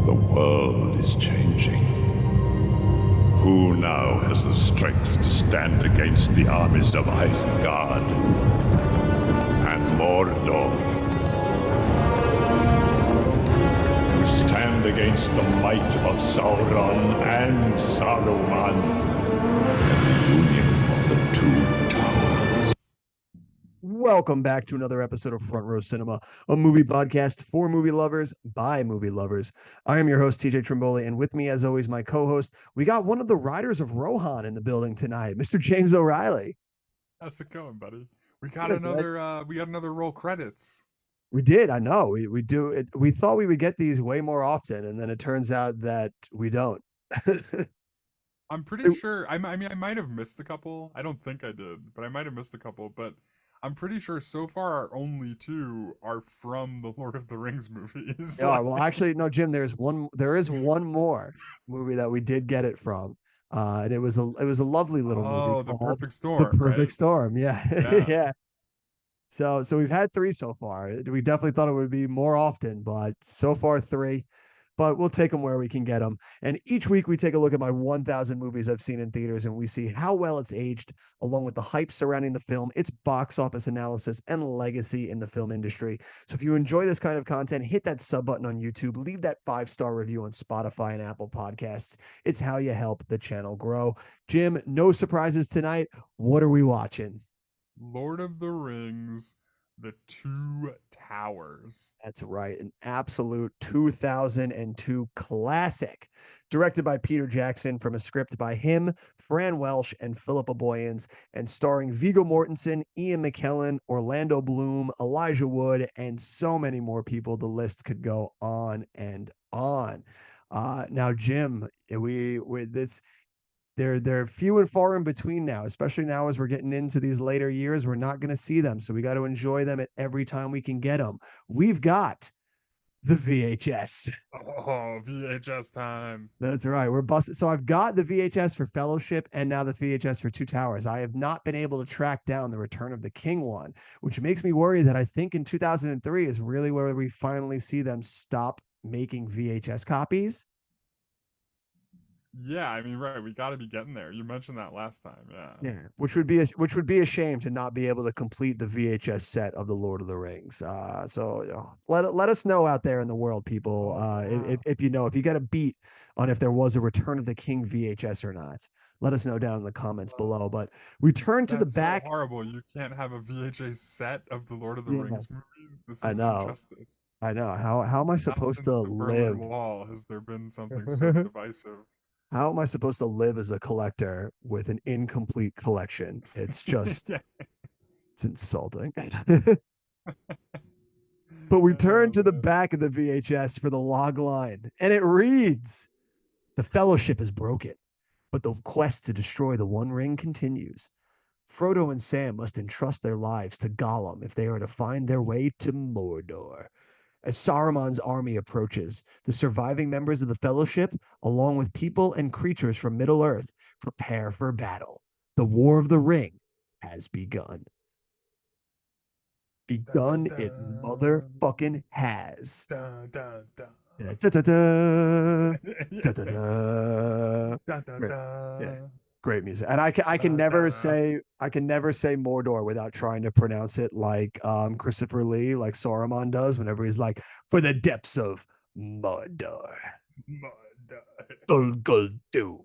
The world is changing. Who now has the strength to stand against the armies of Isengard and Mordor? To stand against the might of Sauron and Saruman, and the union of the two towers. Welcome back to another episode of Front Row Cinema, a movie podcast for movie lovers by movie lovers. I am your host, TJ Trimboli, and with me, as always, my co-host. We got one of the riders of Rohan in the building tonight, Mr. James O'Reilly. How's it going, buddy? We Good, we got another roll credits. We did, I know. We do it. We thought we would get these way more often, and then it turns out that we don't. I'm pretty sure. I mean, I might have missed a couple. I don't think I did, but I might have missed a couple. But I'm pretty sure so far our only two are from the Lord of the Rings movies. Yeah, well, actually, no, Jim. There is one more movie that we did get it from, and it was a lovely little movie The called Perfect The Storm, Perfect right? Storm. Yeah, Yeah. yeah. So we've had three so far. We definitely thought it would be more often, but so far three. But we'll take them where we can get them. And each week we take a look at my 1,000 movies I've seen in theaters, and we see how well it's aged, along with the hype surrounding the film, its box office analysis, and legacy in the film industry. So if you enjoy this kind of content, hit that sub button on YouTube, leave that 5-star review on Spotify and Apple Podcasts. It's how you help the channel grow. Jim, no surprises tonight. What are we watching? Lord of the Rings, The Two Towers. That's right. An absolute 2002 classic. Directed by Peter Jackson from a script by him, Fran Welsh, and Philippa Boyens, and starring Viggo Mortensen, Ian McKellen, Orlando Bloom, Elijah Wood, and so many more people. The list could go on and on. Now, Jim, we with this they're few and far in between now, especially now as we're getting into these later years. We're not going to see them, so we got to enjoy them at every time we can get them. We've got the VHS. Oh, VHS time. That's right. We're busted. So I've got the VHS for Fellowship and now the VHS for Two Towers. I have not been able to track down the Return of the King one, which makes me worry that I think in 2003 is really where we finally see them stop making VHS copies. Yeah, I mean, right. We got to be getting there. You mentioned that last time. Yeah. Yeah, which would be a shame to not be able to complete the VHS set of the Lord of the Rings. So let us know out there in the world, people, if you know, if you got a beat on if there was a Return of the King VHS or not. Let us know down in the comments below. But we turn to the That's back. so horrible. You can't have a VHS set of the Lord of the Yeah, Rings movies. This I is know. injustice. I know. How am I Not supposed to since the live? Berlin Wall has there been something so divisive. How am I supposed to live as a collector with an incomplete collection? It's just Yeah. it's insulting. But we turn to the Man. back of the VHS for the log line, and it reads, "The Fellowship is broken, but the quest to destroy the One Ring continues. Frodo and Sam must entrust their lives to Gollum if they are to find their way to Mordor. As Saruman's army approaches, the surviving members of the Fellowship, along with people and creatures from Middle-earth, prepare for battle. The War of the Ring has begun." Dun, dun, Begun it dun. motherfucking has. Dun, dun, dun. Da-da-da. Da-da-da. Dun, dun, Great. Yeah, dun. great music. And I can Dun, never dun. say Mordor without trying to pronounce it like Christopher Lee, like Saruman does whenever he's like, "For the depths of Mordor. Gul Doom."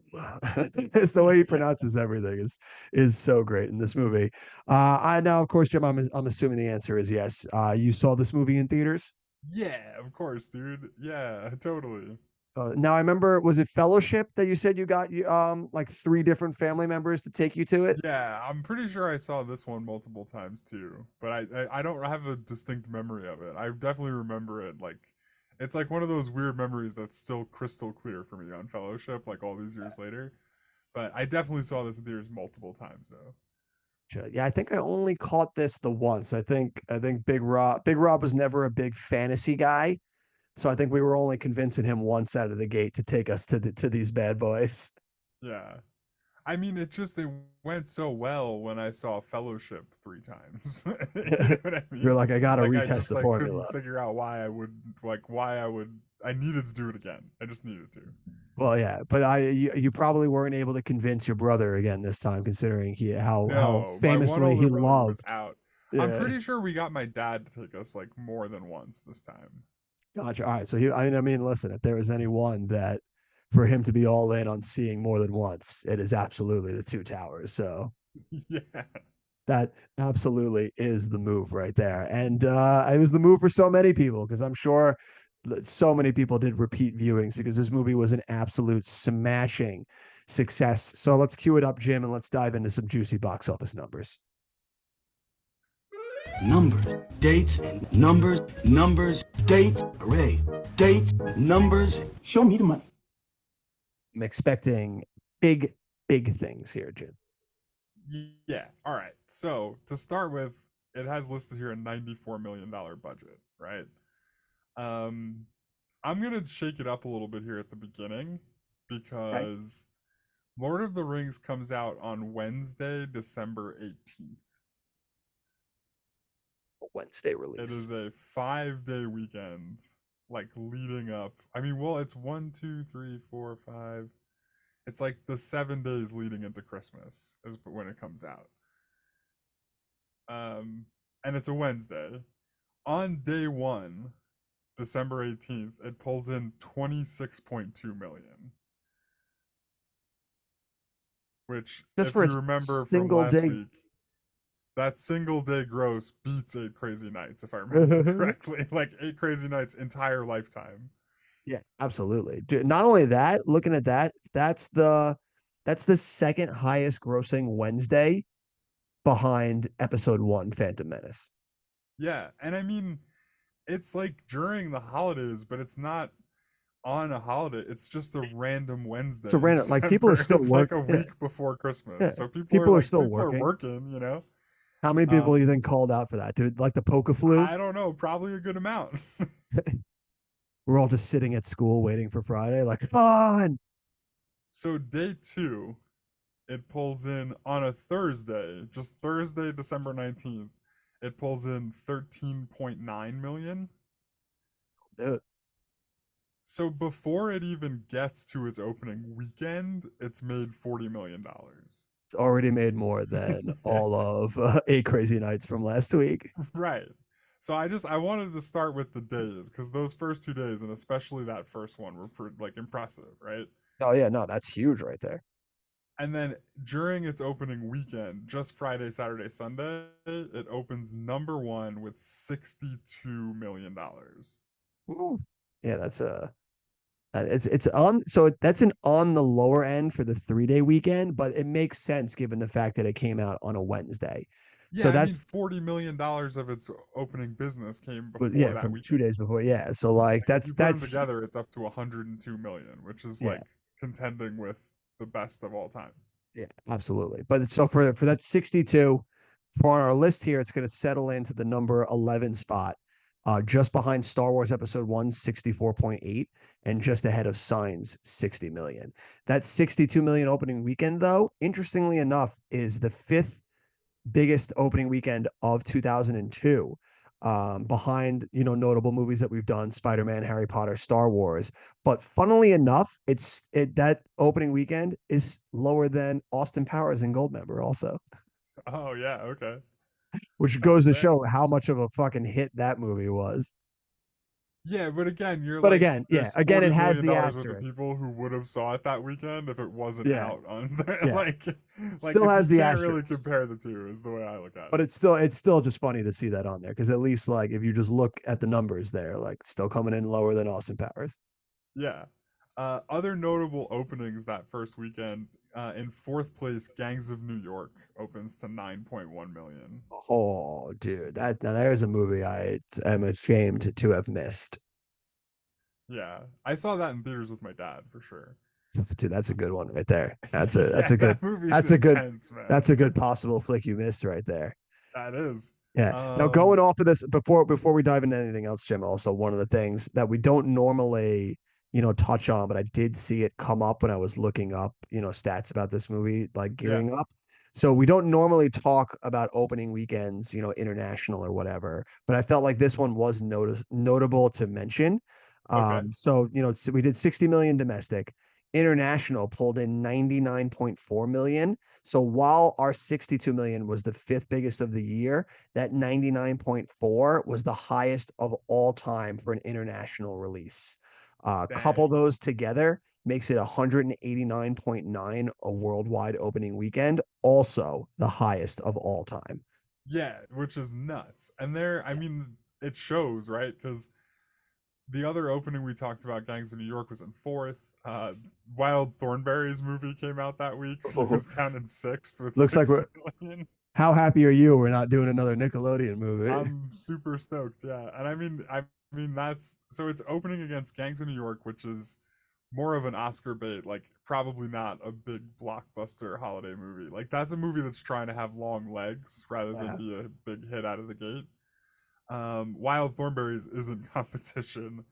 It's the way he pronounces everything is so great in this movie. I now, of course, Jim, I'm assuming the answer is yes. You saw this movie in theaters? Yeah, of course, dude. Yeah, totally. Now I remember, was it Fellowship that you said you got like three different family members to take you to it? Yeah, I'm pretty sure I saw this one multiple times too, but I don't have a distinct memory of it. I definitely remember it like it's like one of those weird memories that's still crystal clear for me on Fellowship, like all these years later. But I definitely saw this in theaters multiple times though. Sure. Yeah, I think I only caught this the once. I think Big Rob was never a big fantasy guy, so I think we were only convincing him once out of the gate to take us to these bad boys. Yeah. I mean, it went so well when I saw Fellowship 3 times. You know what I You're mean? like, I gotta Like I retest just the like couldn't formula. figure out why I would I needed to do it again. I just needed to. Well, yeah, but you probably weren't able to convince your brother again this time, considering how No, my one famously older he brother was loved. out. I'm Yeah, pretty sure we got my dad to take us like more than once this time. gotcha. All right, so I mean, listen, if there was any one that for him to be all in on seeing more than once, it is absolutely the Two Towers. So Yeah. that absolutely is the move right there. And it was the move for so many people because I'm sure that so many people did repeat viewings because this movie was an absolute smashing success. So let's cue it up, Jim, and let's dive into some juicy box office numbers. Numbers, dates, numbers, numbers, dates, array, dates, numbers. Show me the money. I'm expecting big, big things here, Jim. Yeah. All right. So to start with, it has listed here a $94 million budget, right? Um, I'm gonna shake it up a little bit here at the beginning Right? because Lord of the Rings comes out on Wednesday, December 18th. Wednesday It release. is a 5-day weekend, like leading up. I mean, well, it's 1, 2, 3, 4, 5. It's like the 7 days leading into Christmas is when it comes out. Um, and it's a Wednesday. On day one, December 18th, it pulls in 26.2 million, which, Just if for you its remember from single last day. week, that single day gross beats Eight Crazy Nights, if I remember correctly. Like Eight Crazy Nights' entire lifetime. Yeah, absolutely. Dude, not only that, looking at that, that's the second highest grossing Wednesday behind episode 1, Phantom Menace. Yeah, and I mean, it's like during the holidays, but it's not on a holiday. It's just a random Wednesday So in random, like people are December. still It's like a yeah, week before Christmas. yeah. So People are still people are working. working, you know? How many people you Um, think called out for that, dude? Like the Poke flu? I don't know, probably a good amount. We're all just sitting at school waiting for Friday, like, come on. So day two, it pulls in on a Thursday, just Thursday, December 19th. It pulls in 13.9 million. Dude, So before it even gets to its opening weekend, it's made $40 million. it's already made more than Yeah, all of Eight Crazy Nights from last week. right. So I wanted to start with the days because those first 2 days and especially that first one were like impressive, right? Oh yeah, no, that's huge right there. And then during its opening weekend, just Friday, Saturday, Sunday, it opens number one with $62 million. Ooh. Yeah, that's a it's on so that's an on the lower end for the 3-day weekend, but it makes sense given the fact that it came out on a Wednesday. Yeah, So I mean, that's $40 million of its opening business came but before yeah, that from weekend. 2 days before. Yeah. So like Like if you put them that's together, it's up to 102 million, which is yeah, like contending with the best of all time. yeah, absolutely. But so for that 62, for our list here, it's gonna settle into the number 11 spot. Just behind Star Wars Episode 1, 64.8, and just ahead of Signs, 60 million. That 62 million opening weekend, though, interestingly enough, is the fifth biggest opening weekend of 2002, behind notable movies that we've done: Spider-Man, Harry Potter, Star Wars. But funnily enough, that opening weekend is lower than Austin Powers and Goldmember also, Oh yeah, okay, which that's goes to fair. show how much of a fucking hit that movie was. Yeah, but again, you're But like, again, yeah, there's again, it forty has million the dollars worth of asterisk. people who would have saw it that weekend if it wasn't Yeah, out on there. yeah, Like still if you has the can't really asterisk. compare the two, is the way I look at But it. it's still just funny to see that on there because at least like if you just look at the numbers there, like still coming in lower than Austin Powers. Yeah. Other notable openings that first weekend. In fourth place, Gangs of New York opens to 9.1 million. Oh, dude, that now there's a movie I am ashamed to have missed. Yeah, I saw that in theaters with my dad for sure. Dude, that's a good one right there. That's a that's Yeah, a good that movie's that's a good intense, man. that's a good possible flick you missed right there. That is. Yeah. Now Um, going off of this before we dive into anything else, Jim, also one of the things that we don't normally, touch on, but I did see it come up when I was looking up, stats about this movie, like yeah, gearing up. So we don't normally talk about opening weekends, international or whatever, but I felt like this one was notable to mention. Okay. So we did 60 million domestic. International pulled in 99.4 million. So while our 62 million was the fifth biggest of the year, that 99.4 was the highest of all time for an international release. Couple Dang. those together makes it 189.9 a worldwide opening weekend, also the highest of all time. Yeah, which is nuts. And there, I mean, it shows, right? Because the other opening we talked about, Gangs of New York, was in fourth. Wild Thornberry's movie came out that week. He was down in sixth with Looks like 6 we're million. how happy are you we're not doing another Nickelodeon movie? I'm super stoked, yeah. And I mean that's so it's opening against Gangs of New York, which is more of an Oscar bait, like probably not a big blockbuster holiday movie. Like that's a movie that's trying to have long legs rather than Yeah. be a big hit out of the gate. Wild Thornberries is in competition.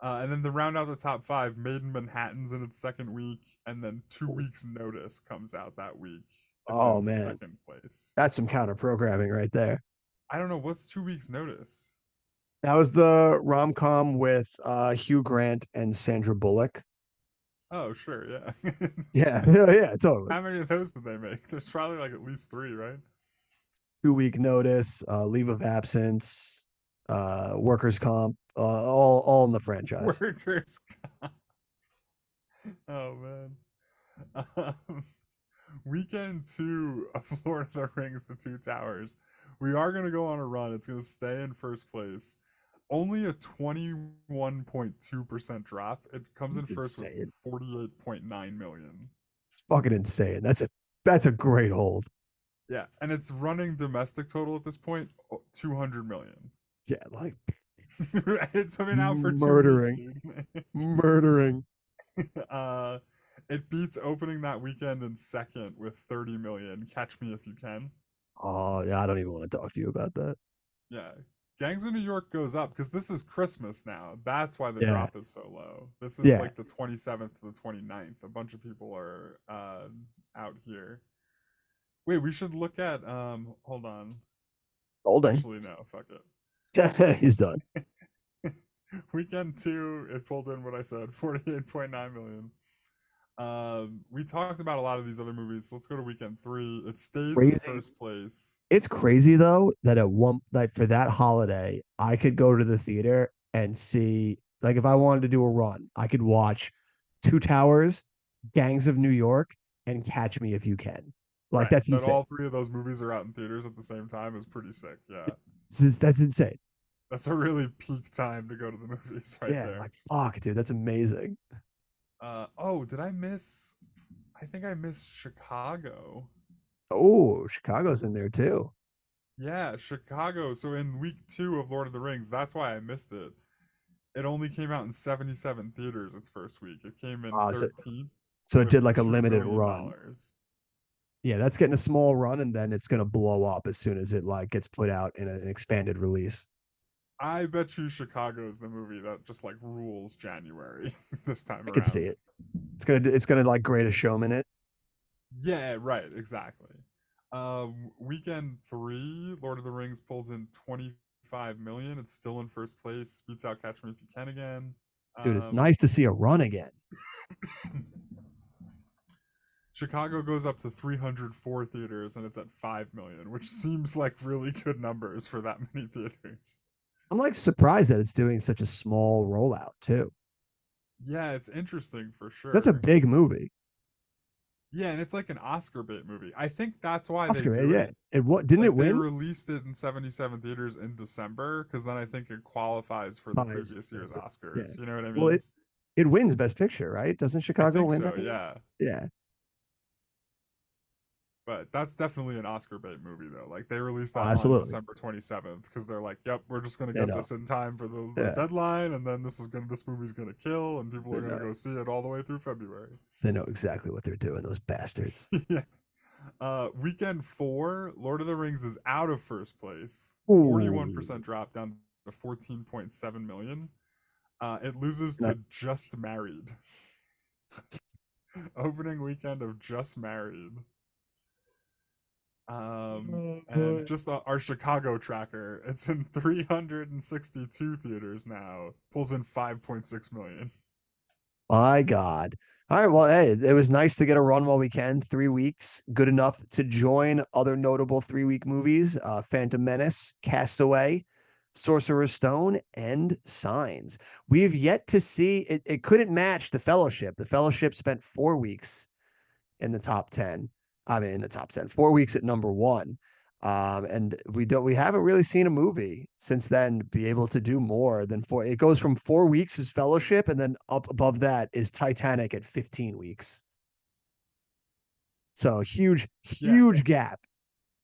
And then to round out the top five, Made in Manhattan's in its second week, and then 2 weeks notice comes out that week. It's Oh in man, second place. that's some counter programming right there. I don't know what's 2 weeks notice. That was the rom com with Hugh Grant and Sandra Bullock. Oh, sure, yeah. Yeah, yeah, totally. How many of those did they make? There's probably like at least three, right? 2 week notice, leave of absence, workers comp, all in the franchise. Workers. Oh man. Um, weekend two of Lord of the Rings: The Two Towers. We are gonna go on a run. It's gonna stay in first place. Only a 21.2% drop. It comes in It's first with insane. 48.9 million. It's fucking insane. That's a great hold. Yeah, and it's running domestic total at this point 200 million. Yeah, like It's been out for 2 weeks, murdering, dude. murdering. uh, it beats opening that weekend in second with 30 million. Catch Me If You Can. Oh yeah, I don't even want to talk to you about that. Yeah. Gangs of New York goes up because this is Christmas now. That's why the Yeah, drop is so low. This is yeah. like the 27th to the 29th. A bunch of people are out here. Wait, we should look at hold on. Holding. Actually no, fuck He's done. it. Weekend 2, it pulled in what I said, 48.9 million. We talked about a lot of these other movies. Let's go to weekend 3. It stays in Crazy. first place. It's crazy though that at one like for that holiday, I could go to the theater and see like if I wanted to do a run, I could watch Two Towers, Gangs of New York, and Catch Me If You Can. Like Right. that's That insane. all three of those movies are out in theaters at the same time is pretty sick. Yeah. That's insane. That's a really peak time to go to the movies right Yeah, there. like fuck, dude, that's amazing. Oh, did I miss? I think I missed Chicago. Oh, Chicago's in there too. Yeah, Chicago. So in week 2 of Lord of the Rings, that's why I missed it. It only came out in 77 theaters its first week. It came in So 13th so it with did like a $2 limited million. run. Yeah, that's getting a small run and then it's gonna blow up as soon as it like gets put out in an expanded release. I bet you Chicago is the movie that just like rules January this time I could see around. it. It's gonna like Greatest Showman it. Yeah, right, exactly. Weekend 3, Lord of the Rings pulls in 25 million. It's still in first place. Beats out Catch Me If You Can again. Dude, it's Um, nice to see a run again. Chicago goes up to 304 theaters and it's at 5 million, which seems like really good numbers for that many theaters. I'm like surprised that it's doing such a small rollout too. Yeah, it's interesting for 'Cause that's a sure. big movie. Yeah, and it's like an Oscar bait movie. I think that's why they Oscar, do yeah. it. What didn't it Like they win? released it in 77 theaters in December because then I think it qualifies for the Pies. previous year's Yeah. Oscars. You know what I Well, mean? it wins Best Picture, right? Doesn't I Chicago think win so, that? yeah. Yeah. But that's definitely an Oscar bait movie though. Like they released Oh, that on absolutely. December 27th because they're like, "Yep, we're just gonna They get know. this in time for the Yeah. deadline, and then this movie's gonna kill, and people They are gonna know. go see it all the way through February." They know exactly what they're doing. Those bastards. Yeah. Weekend 4, Lord of the Rings is out of first place. Ooh. 41% drop down to 14.7 million. It loses And I, to Just Married. Opening weekend of Just Married. And just our Chicago tracker, it's in 362 theaters now. Pulls in 5.6 million. My God. All right. Well, hey, it was nice to get a run while we can. 3 weeks, good enough to join other notable 3 week movies: Phantom Menace, Castaway, Sorcerer's Stone, and Signs. We've yet to see it. It couldn't match The Fellowship. The Fellowship spent 4 weeks in the top 10. I mean, in the top 10, 4 weeks at number one. And we haven't really seen a movie since then be able to do more than four. It goes from 4 weeks as Fellowship, and then up above that is Titanic at 15 weeks. So huge, Yeah, huge gap.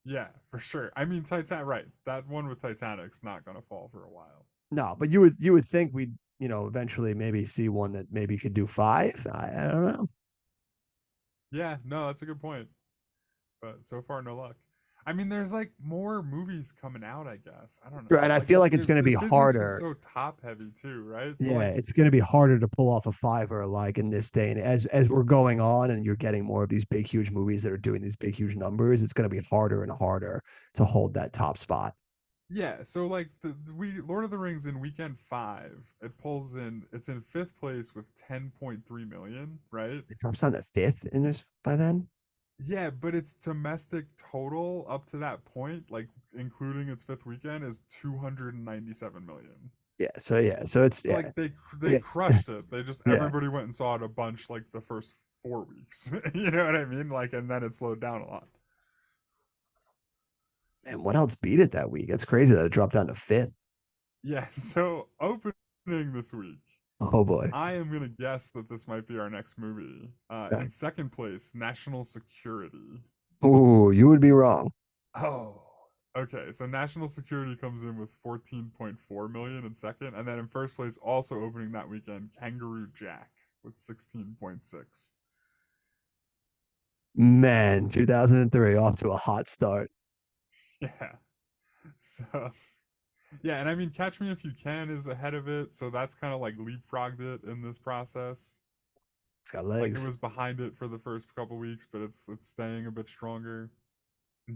yeah, for sure. I mean, Titan, right? That one with Titanic's not gonna fall for a while. No, but you would think we'd eventually maybe see one that maybe could do five. I don't know. Yeah, no, that's a good point. But so far, no luck. I mean, there's like more movies coming out. I guess I don't know. And I Like feel like it's going to the be business was harder. so top heavy too, right? So Yeah, like, it's going to be harder to pull off a fiver like in this day, and as we're going on and you're getting more of these big huge movies that are doing these big huge numbers, it's going to be harder and harder to hold that top spot. yeah. So like we Lord of the Rings in weekend 5, it pulls in. It's in fifth place with 10.3 million, right? It drops down to fifth in this by then. Yeah, but its domestic total up to that point, like including its fifth weekend, is 297 million. So it's So like they yeah, crushed it. They just yeah. everybody went and saw it a bunch like the first 4 weeks. You know what I mean? Like, and then it slowed down a lot. And what else beat it that week? It's crazy that it dropped down to fifth. Yeah. So opening this week, Oh boy. I am gonna guess that this might be our next movie. Okay. In second place, National Security. Ooh, you would be wrong. Oh. Okay, so National Security comes in with 14.4 million in second, and then in first place, also opening that weekend, Kangaroo Jack with 16.6. Man, 2003 off to a hot start. Yeah. So yeah, and I mean Catch Me If You Can is ahead of it, so that's kind of like leapfrogged it in this process. It's got Like it legs. was behind it for the first couple weeks, but it's staying a bit stronger.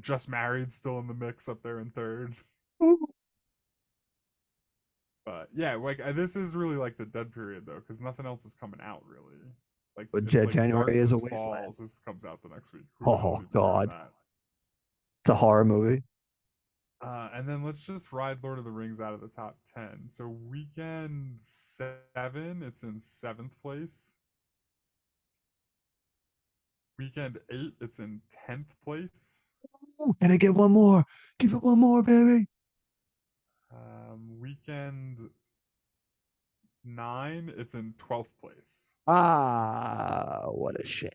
Just Married still in the mix up there in third. Ooh. But yeah, like this is really like the dead period though, because nothing else is coming out really. Like But it's like January is a Darkness wasteland. Falls. This comes out the next week. Who the hell Oh would even heard of God, that? it's a horror movie. And then let's just ride Lord of the Rings out of the top 10. So weekend 7, it's in seventh place. Weekend 8, it's in 10th place. Ooh, can I get one more? Give it one more, baby. Weekend 9, it's in 12th place. Ah, what a shame.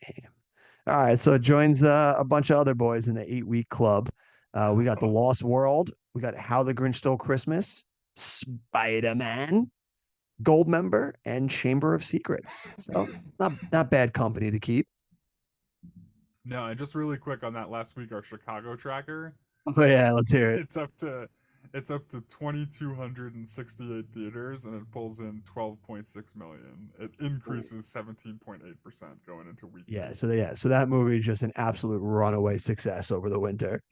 All right, so it joins a bunch of other boys in the 8 week club. We got The Lost World. We got How the Grinch Stole Christmas, Spider Man, Gold Member, and Chamber of Secrets. So not bad company to keep. No, and just really quick on that last week, our Chicago tracker, Oh yeah, let's hear it. it's up to 2268 theaters and it pulls in 12.6 million. It increases 17.8% going into week 8. So that movie is just an absolute runaway success over the winter.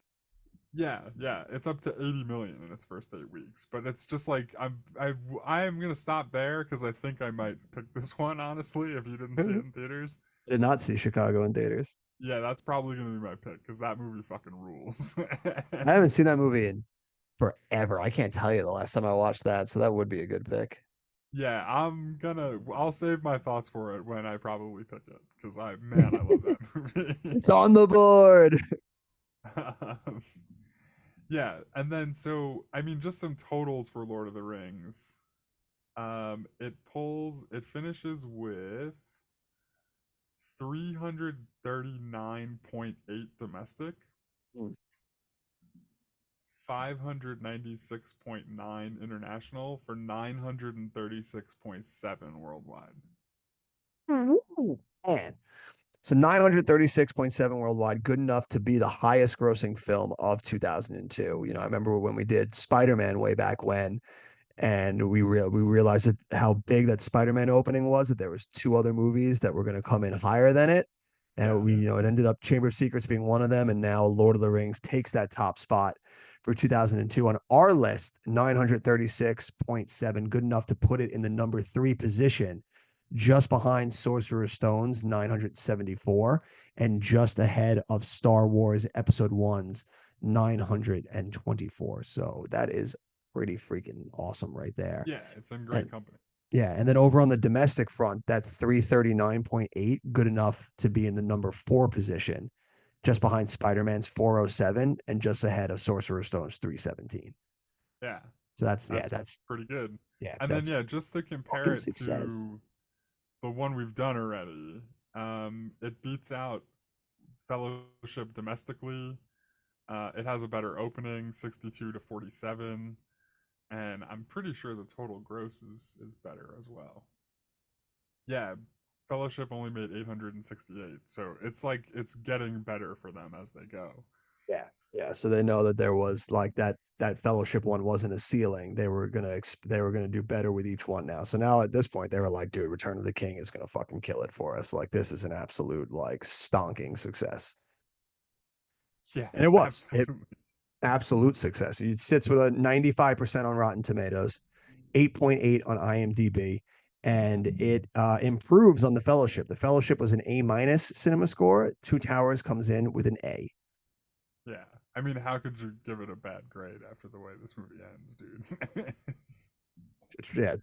Yeah, yeah, it's up to 80 million in its first 8 weeks, but it's just like I'm gonna stop there because I think I might pick this one honestly if you didn't see it in theaters. Did not see Chicago in theaters. Yeah, that's probably gonna be my pick because that movie fucking rules. I haven't seen that movie in forever. I can't tell you the last time I watched that, so that would be a good pick. Yeah, I'll save my thoughts for it when I probably pick it because I love that movie. It's on the board. Um, yeah, and then so I mean just some totals for Lord of the Rings. It finishes with 339.8 domestic, Hmm. 596.9 international for 936.7 worldwide. Man. So 936.7 worldwide, good enough to be the highest grossing film of 2002. I remember when we did Spider-Man way back when, and we realized how big that Spider-Man opening was, that there was two other movies that were going to come in higher than it. And Yeah. it ended up Chamber of Secrets being one of them, and now Lord of the Rings takes that top spot for 2002 on our list, 936.7, good enough to put it in the number 3 position, just behind Sorcerer's Stone's 974, and just ahead of Star Wars Episode 1's 924. So that is pretty freaking awesome right there. Yeah, it's in great And company. yeah, and then over on the domestic front, that 339.8, good enough to be in the number 4 position, just behind Spider-Man's 407 and just ahead of Sorcerer's Stone's 317. Yeah, So that's that's that's pretty good. yeah, And then that's yeah, just to compare fucking it success. to the one we've done already, it beats out Fellowship domestically. It has a better opening, 62 to 47, and I'm pretty sure the total gross is better as well. Yeah, Fellowship only made 868, so it's like it's getting better for them as they go. Yeah. Yeah, so they know that there was like that Fellowship one wasn't a ceiling. They were gonna do better with each one now. So now at this point they were like, dude, Return of the King is gonna fucking kill it for us. Like this is an absolute like stonking success. Yeah, And it was. It absolutely. absolute success. It sits with a 95% on Rotten Tomatoes, 8.8 on IMDb, and it improves on The Fellowship. The Fellowship was an A minus cinema score. Two Towers comes in with an A. Yeah. I mean, how could you give it a bad grade after the way this movie ends, dude? Yeah,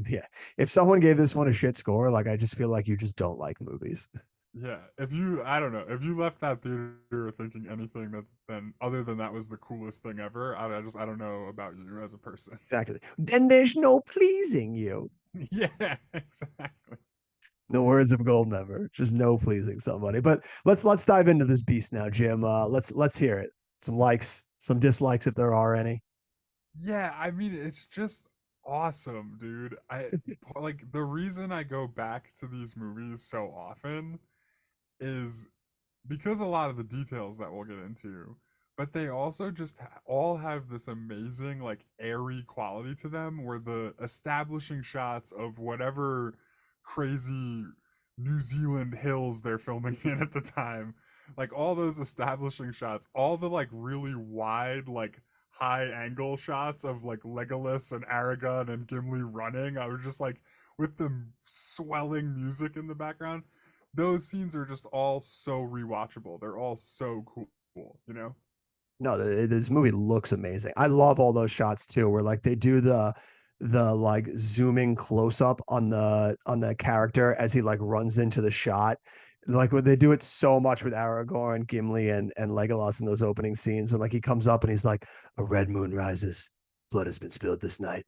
yeah. If someone gave this one a shit score, like I just feel like you just don't like movies. Yeah, I don't know, if you left that theater thinking anything that then other than that was the coolest thing ever, I don't know about you as a person. Exactly. Then there's no pleasing you. Yeah, exactly. The words of Goldmember. Just no pleasing somebody. But let's dive into this beast now, Jim. Let's hear it. Some likes, some dislikes if there are any. Yeah, I mean, it's just awesome, dude. I like the reason I go back to these movies so often is because a lot of the details that we'll get into, but they also just all have this amazing like airy quality to them where the establishing shots of whatever crazy New Zealand hills they're filming in at the time, like all those establishing shots, all the like really wide like high angle shots of like Legolas and Aragorn and Gimli running, I was just like with the swelling music in the background, those scenes are just all so rewatchable. They're all so cool, you know? No, this movie looks amazing. I love all those shots too, where like they do the like zooming close up on the character as he like runs into the shot. Like when they do it so much with Aragorn, Gimli, and Legolas in those opening scenes, when like he comes up and he's like, "A red moon rises, blood has been spilled this night."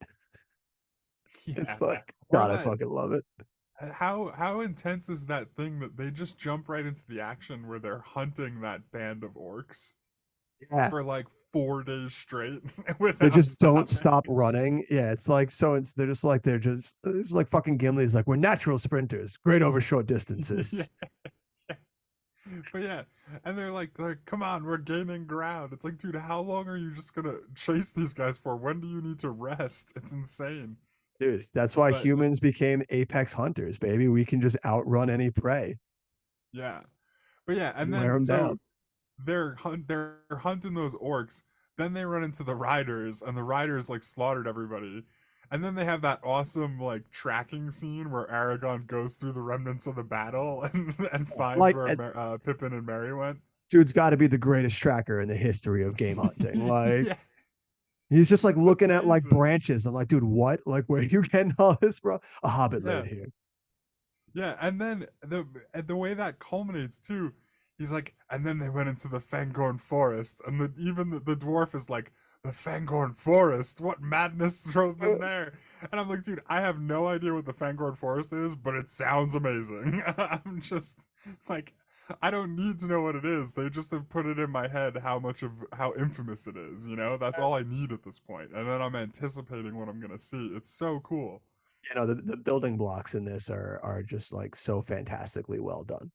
It's Yeah. like, Or God, I that fucking love it. how intense is that thing that they just jump right into the action where they're hunting that band of orcs Yeah, for like 4 days straight they without just don't stopping? stop running. Yeah, it's like so. They're just it's like fucking Gimli's like we're natural sprinters, great over short Yeah. distances. But yeah, and they're like, come on, we're gaining ground. It's like, dude, how long are you just gonna chase these guys for? When do you need to rest? It's insane. Dude, that's why But humans became apex hunters, baby. We can just outrun any prey yeah, but yeah, and and wear then them so down. they're hunting those orcs. Then they run into the riders, and the riders like slaughtered everybody. And then they have that awesome like tracking scene where Aragon goes through the remnants of the battle and finds Like, where Pippin and Merry went. dude's got to be the greatest tracker in the history of game hunting. Like, Yeah, he's just like it's looking at like amazing. branches. I'm like, dude, what? Like, where are you getting all this, bro? A hobbit Yeah, laid here. yeah, and then the way that culminates too, he's like, and then they went into the Fangorn forest, and even the dwarf is like, the Fangorn forest, what madness drove them there? And I'm like, dude, I have no idea what the Fangorn forest is, but it sounds amazing. I'm just like, I don't need to know what it is. They just have put it in my head how infamous it is. You know, that's all I need at this point. And then I'm anticipating what I'm gonna see. It's so cool. The building blocks in this are just like so fantastically well done.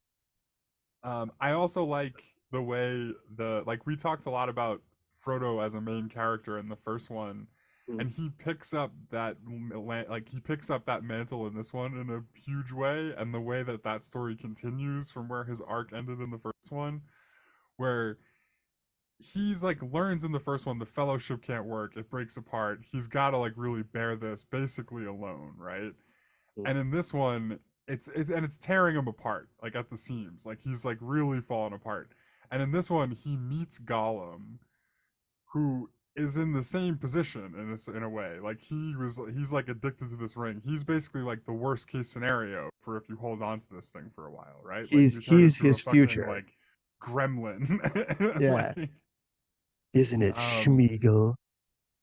I also like the way the like we talked a lot about Frodo as a main character in the first one, Mm. and he picks up that like he picks up that mantle in this one in a huge way, and the way that that story continues from where his arc ended in the first one, where he's like learns in the first one the fellowship can't work, it breaks apart, he's got to like really bear this basically alone, right? Mm. And in this one, it's tearing him apart like at the seams, like he's like really falling apart. And in this one he meets Gollum, who is in the same position in a way, like he's like addicted to this ring. He's basically like the worst case scenario for if you hold on to this thing for a while, right? Like you turn He's into a his fucking future. like gremlin. Yeah. Like Isn't it um Schmiegel?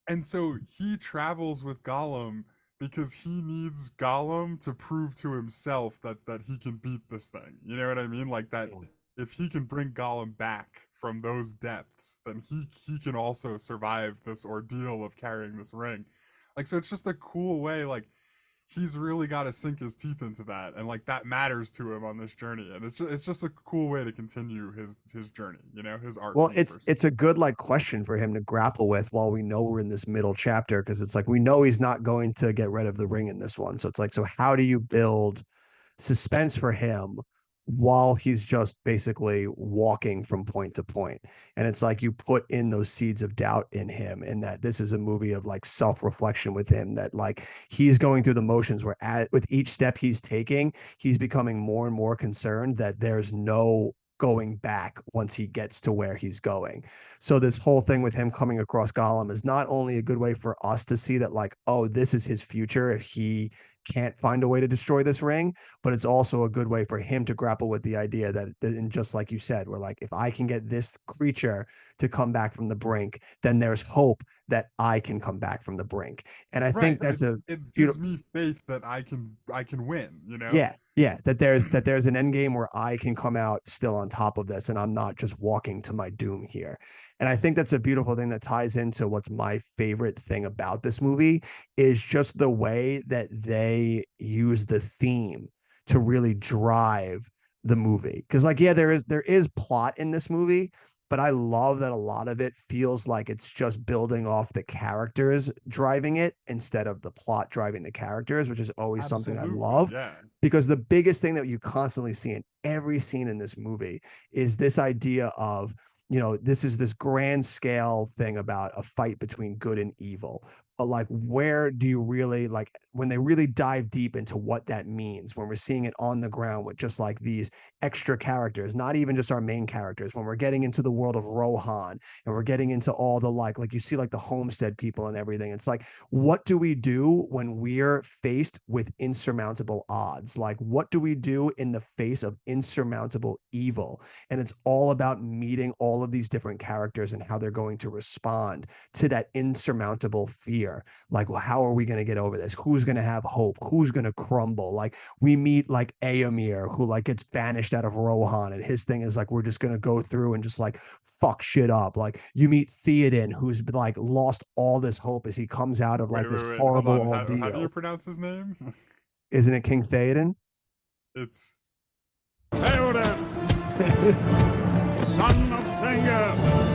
and so he travels with Gollum because he needs Gollum to prove to himself that he can beat this thing. You know what I mean? Like that Mm. if he can bring Gollum back from those depths, then he can also survive this ordeal of carrying this ring. Like so it's just a cool way, like he's really got to sink his teeth into that, and like that matters to him on this journey, and it's just a cool way to continue his journey, you know, his arc Well, from the first it's a good like question for him to grapple with while we know we're in this middle chapter, because it's like we know he's not going to get rid of the ring in this one. So it's like, so how do you build suspense for him while he's just basically walking from point to point? And it's like you put in those seeds of doubt in him, and that this is a movie of like self-reflection with him, that like he's going through the motions where with each step he's taking, he's becoming more and more concerned that there's no going back once he gets to where he's going. So this whole thing with him coming across Gollum is not only a good way for us to see that like, oh, this is his future if he can't find a way to destroy this ring, but it's also a good way for him to grapple with the idea that, and just like you said, we're like, if I can get this creature to come back from the brink, then there's hope that I can come back from the brink. And I right. think that's a It gives beautiful, me faith that I can win, you know. yeah, that there's an end game where I can come out still on top of this, and I'm not just walking to my doom here. And I think that's a beautiful thing that ties into what's my favorite thing about this movie is just the way that they use the theme to really drive the movie. Because like, yeah, there is plot in this movie, but I love that a lot of it feels like it's just building off the characters driving it instead of the plot driving the characters, which is always something I Absolutely, love. yeah. Because the biggest thing that you constantly see in every scene in this movie is this idea of, this is this grand scale thing about a fight between good and evil. But like, where do you really like when they really dive deep into what that means, when we're seeing it on the ground with just like these extra characters, not even just our main characters, when we're getting into the world of Rohan and we're getting into all the like you see like the homestead people and everything. It's like, what do we do when we're faced with insurmountable odds? Like, what do we do in the face of insurmountable evil? And it's all about meeting all of these different characters and how they're going to respond to that insurmountable fear. Like, well, how are we going to get over this? Who's going to have hope? Who's going to crumble? Like, we meet like Aemir, who like gets banished out of Rohan, and his thing is like, we're just going to go through and just like fuck shit up. Like, you meet Theoden, who's like lost all this hope as he comes out of Wait, like this wait, wait. Hold horrible on. How do you ordeal. pronounce his name? Isn't it King Theoden? It's Son of Thengir!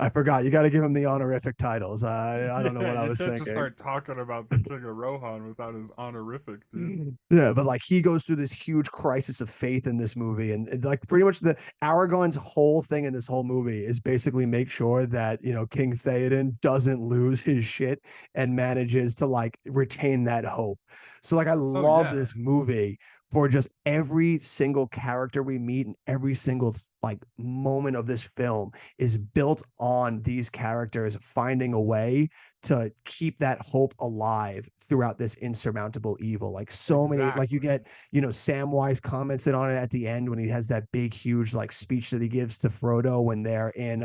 I forgot. You got to give him the honorific titles. I don't know yeah. what I You was can't just thinking. start talking about the King of Rohan without his honorific, dude. Yeah, but like he goes through this huge crisis of faith in this movie, and like pretty much the Aragon's whole thing in this whole movie is basically make sure that King Theoden doesn't lose his shit and manages to like retain that hope. So like I Oh love yeah, this movie for just every single character we meet and every single like moment of this film is built on these characters finding a way to keep that hope alive throughout this insurmountable evil. Like so many, like you exactly. get, Samwise commented on it at the end when he has that big, huge like speech that he gives to Frodo when they're in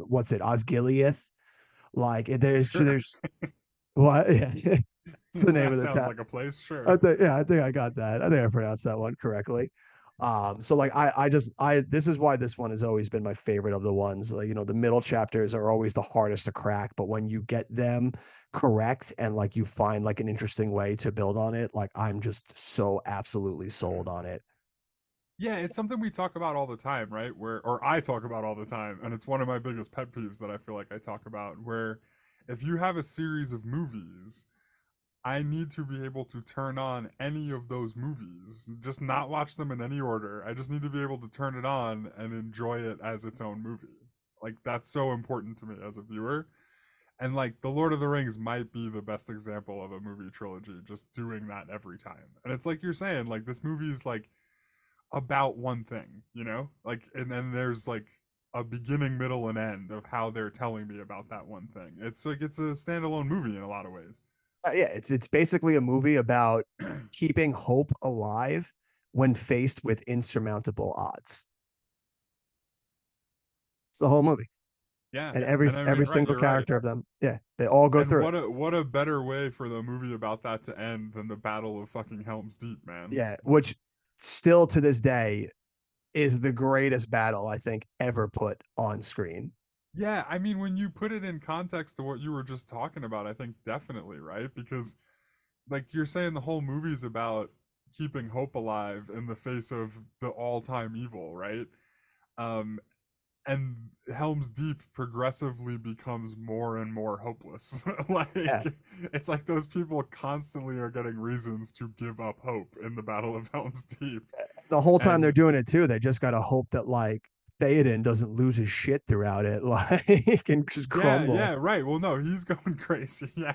what's it, Osgiliath. Like Sure. there's what? Yeah. It's the name That of the sounds town. like a place. Sure. I think yeah, I think I got that. I think I pronounced that one correctly. So like I this is why this one has always been my favorite of the ones. Like, the middle chapters are always the hardest to crack, but when you get them correct and like you find like an interesting way to build on it, like I'm just so absolutely sold on it. Yeah, it's something we talk about all the time, right? Or I talk about all the time, and it's one of my biggest pet peeves that I feel like I talk about, where if you have a series of movies, I need to be able to turn on any of those movies, just not watch them in any order. I just need to be able to turn it on and enjoy it as its own movie. Like that's so important to me as a viewer. And like The Lord of the Rings might be the best example of a movie trilogy just doing that every time. And it's like you're saying, like this movie is like about one thing, you know? Like and then there's like a beginning, middle, and end of how they're telling me about that one thing. It's like it's a standalone movie in a lot of ways. Yeah, it's basically a movie about keeping hope alive when faced with insurmountable odds. It's the whole movie, Yeah. and And I every mean, right, single you're right. character of them, yeah, they all go And through it. what a better way for the movie about that to end than the Battle of fucking Helm's Deep, man. Yeah, which still to this day is the greatest battle I think ever put on screen. Yeah, I mean, when you put it in context to what you were just talking about, I think definitely, right? Because like you're saying the whole movie's about keeping hope alive in the face of the all-time evil, right? Um and Helm's Deep progressively becomes more and more hopeless. Like Yeah, it's like those people constantly are getting reasons to give up hope in the Battle of Helm's Deep. the whole time they're And doing it too, they just gotta hope that like Theoden doesn't lose his shit throughout it, like and just yeah, crumble. yeah, right. Well, no, he's going crazy. Yeah.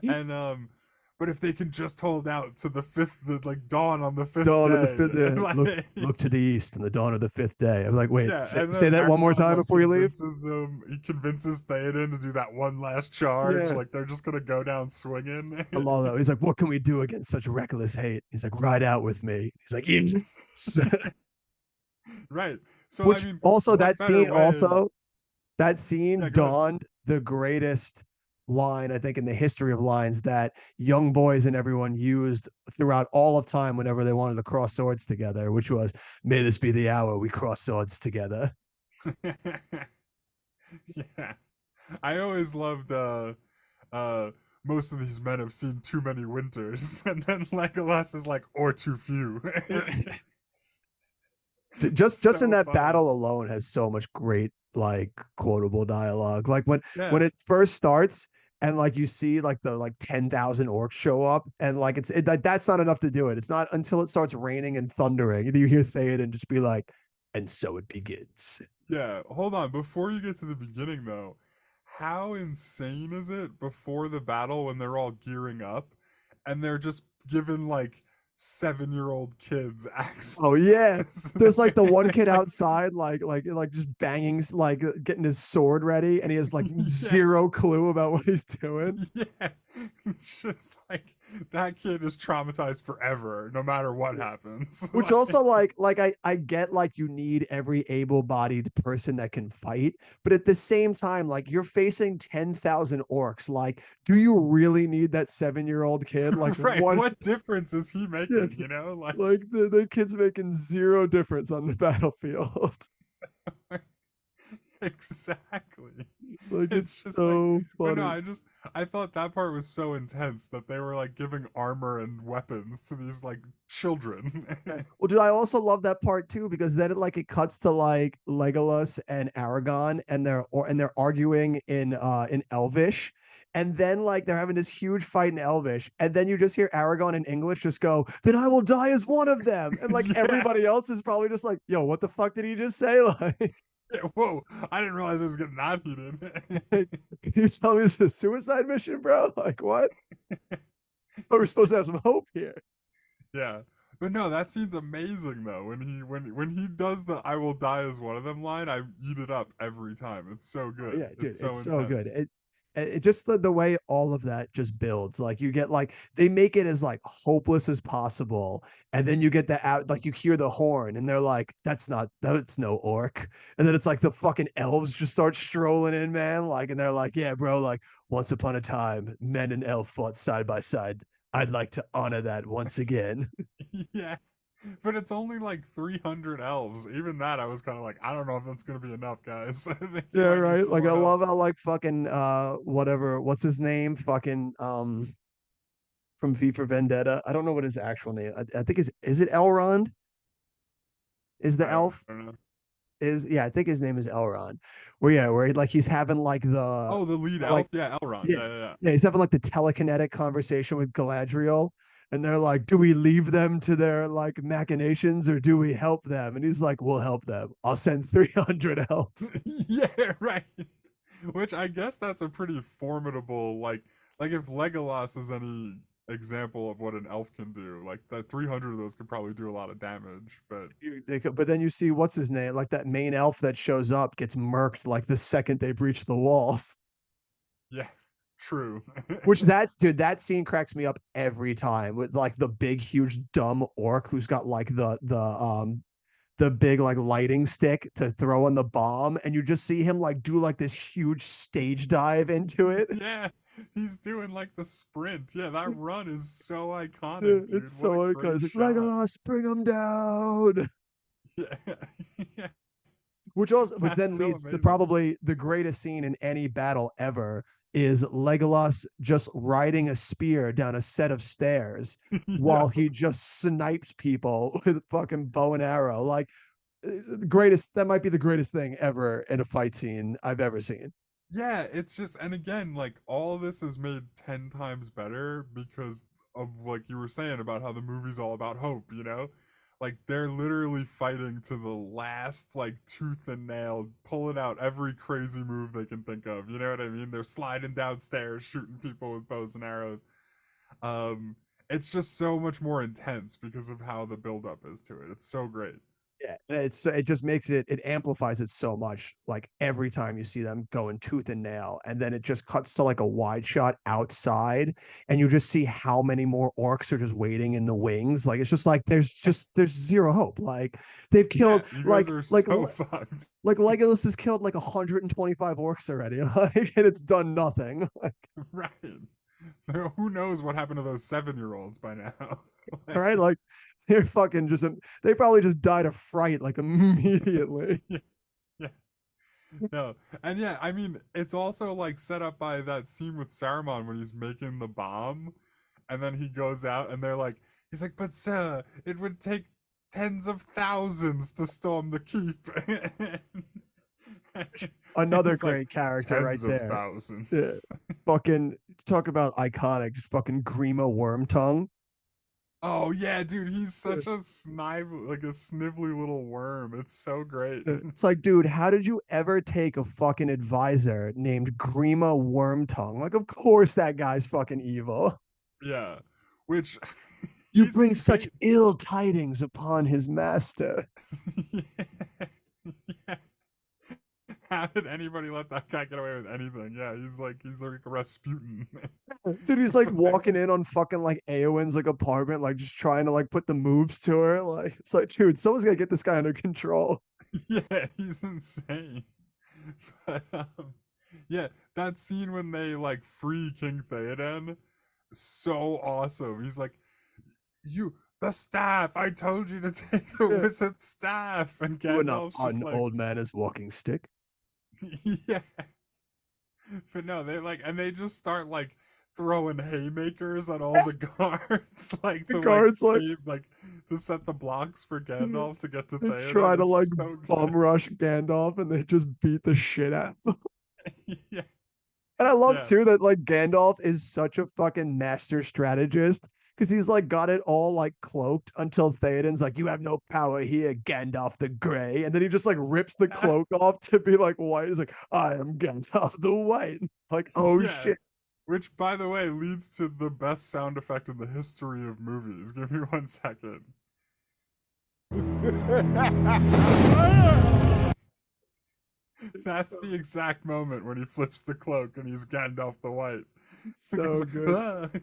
And but if they can just hold out to the fifth the like dawn on the fifth Dawn of the day, fifth day. like Look to the east and the dawn of the fifth day. I'm like, wait, yeah, and say then that one more Aragon time like before you leave. convinces Theoden to do that one last charge. Yeah. Like they're just gonna go down swinging. I love that. He's like, what can we do against such reckless hate? He's like, ride out with me. He's like, yes. Right. So I Which mean, also what better way? that scene Yeah, go ahead. dawned the greatest line I think in the history of lines that young boys and everyone used throughout all of time whenever they wanted to cross swords together, which was, may this be the hour we cross swords together. Yeah. I always loved uh most of these men have seen too many winters, and then Legolas is like, or too few. Just in So that funny. battle alone has so much great like quotable dialogue. Like when Yeah. it first starts and like you see like the like 10,000 orcs show up and like that's not enough to do it. It's not until it starts raining and thundering you hear Theoden just be like, and so it begins. Yeah. Hold on. Before you get to the beginning though, how insane is it before the battle when they're all gearing up and they're just given like 7-year-old kids Oh yeah. axes? There's like the one It's kid like outside, like just banging, like getting his sword ready, and he has like yeah. zero clue about what he's doing. Yeah, it's just like that kid is traumatized forever, no matter what happens. Which also like I get like you need every able-bodied person that can fight, but at the same time, like you're facing 10,000 orcs. Like, do you really need that 7-year-old kid? Like Right, what? what difference is he Yeah, making? You know, like like the kid's making zero difference on the battlefield. exactly. Like it's It's just like, so but no, funny. I thought that part was so intense that they were like giving armor and weapons to these like children. Yeah. Well, dude, I also love that part too because then it cuts to like Legolas and Aragon and they're arguing in Elvish, and then like they're having this huge fight in Elvish, and then you just hear Aragon in English just go, "Then I will die as one of them," and like Yeah. everybody else is probably just like, "Yo, what the fuck did he just say?" Like, Yeah, whoa! I didn't realize it was getting that heated. can you tell me it's a suicide mission, bro? Like what? Are we supposed to have some hope here? Yeah. But no, that scene's amazing though. When he does the "I will die as one of them" line, I eat it up every time. It's so Oh, good. yeah, dude, It's it's so so good. intense. It just the way all of that just builds. Like you get like they make it as like hopeless as possible, and then you get the out like you hear the horn, and they're like, that's no orc," and then it's like the fucking elves just start strolling in, man. Like, and they're like, "Yeah, bro, like once upon a time, men and elf fought side by side. I'd like to honor that once again." Yeah. But it's only like 300 elves. Even that I was kind of like, I don't know if that's going to be enough, guys. I think you Yeah, might need right. some Like I more help. love how like fucking whatever, what's his name? Fucking from V for Vendetta. I don't know what his actual name. I think is it Elrond? Is the I elf? don't know. I think his name is Elrond. Where like he's having like Oh, the lead like elf, yeah, Elrond, yeah, yeah, yeah, yeah. yeah, he's having like the telekinetic conversation with Galadriel, and they're like, "Do we leave them to their like machinations, or do we help them?" And he's like, "We'll help them. I'll send 300 elves." Yeah, right. Which I guess that's a pretty formidable like if Legolas is any example of what an elf can do, like that 300 of those could probably do a lot of damage. But But then you see what's his name, like that main elf that shows up gets murked like the second they breach the walls. yeah, true. Which that's dude, that scene cracks me up every time with like the big, huge, dumb orc who's got like the big like lighting stick to throw on the bomb, and you just see him like do like this huge stage dive into it. Yeah, he's doing like the sprint. Yeah, that run is so iconic, It's dude. What a so great iconic. It's like shot. Legolas, bring him down. Yeah. Yeah, Which that's then so leads to amazing. probably the greatest scene in any battle ever is Legolas just riding a spear down a set of stairs Yeah. while he just snipes people with fucking bow and arrow. Like greatest that might be the greatest thing ever in a fight scene I've ever seen. Yeah, it's just, and again, like all of this is made 10 times better because of like you were saying about how the movie's all about hope, you know? Like they're literally fighting to the last like tooth and nail, pulling out every crazy move they can think of. You know what I mean? They're sliding downstairs, shooting people with bows and arrows. Um it's just so much more intense because of how the build up is to it. It's so great. Yeah, and it just makes it amplifies it so much. Like every time you see them going tooth and nail, and then it just cuts to like a wide shot outside, and you just see how many more orcs are just waiting in the wings. Like it's just like there's zero hope. Like they've Yeah, killed you guys are so fucked. like Legolas has killed like 125 orcs already, like, and it's done nothing. Right. Who knows what happened to those 7-year-olds by now? Like, Right? Like they're fucking just they probably just died of fright like immediately. yeah, yeah, no, and yeah, I mean, it's also like set up by that scene with Saruman when he's making the bomb, and then he goes out, and he's like, "But sir, it would take tens of thousands to storm the keep." And Another he's like, great character right tens of there. Yeah. thousands. Fucking talk about iconic, just fucking Grima Wormtongue. Oh yeah, dude, he's such a like a snivelly little worm. It's so great. It's like, dude, how did you ever take a fucking advisor named Grima Wormtongue? Like, of course that guy's fucking evil. Yeah, which You he's bring he such ba- ill tidings upon his master. yeah. Yeah. How did anybody let that guy get away with anything? Yeah, he's like Rasputin. Dude, he's like But, walking in on fucking like Eowyn's like apartment, like just trying to like put the moves to her. Like, it's like, dude, someone's gotta get this guy under control. yeah, he's insane. But yeah, that scene when they like free King Theoden, so awesome. He's like, "You, the staff! I told you to take the Yeah. wizard staff," and You would not Gandalf's on just an like, old man as walking stick. yeah. But no, they just start like throwing haymakers at all the guards, like The to like guards like tame, like to set the blocks for Gandalf to get to they try Theoden. to like It's so bum good. rush Gandalf and they just beat the shit out of him. Yeah, And I love yeah, too that like Gandalf is such a fucking master strategist because he's like got it all like cloaked until Theoden's like, "You have no power here, Gandalf the Grey," and then he just like rips the yeah, cloak off to be like white. He's like, "I am Gandalf the White." Like, oh yeah. shit. Which, by the way, leads to the best sound effect in the history of movies. Give me 1 second. That's So, the exact moment when he flips the cloak and he's Gandalf the White. It's so like, good. "Ah."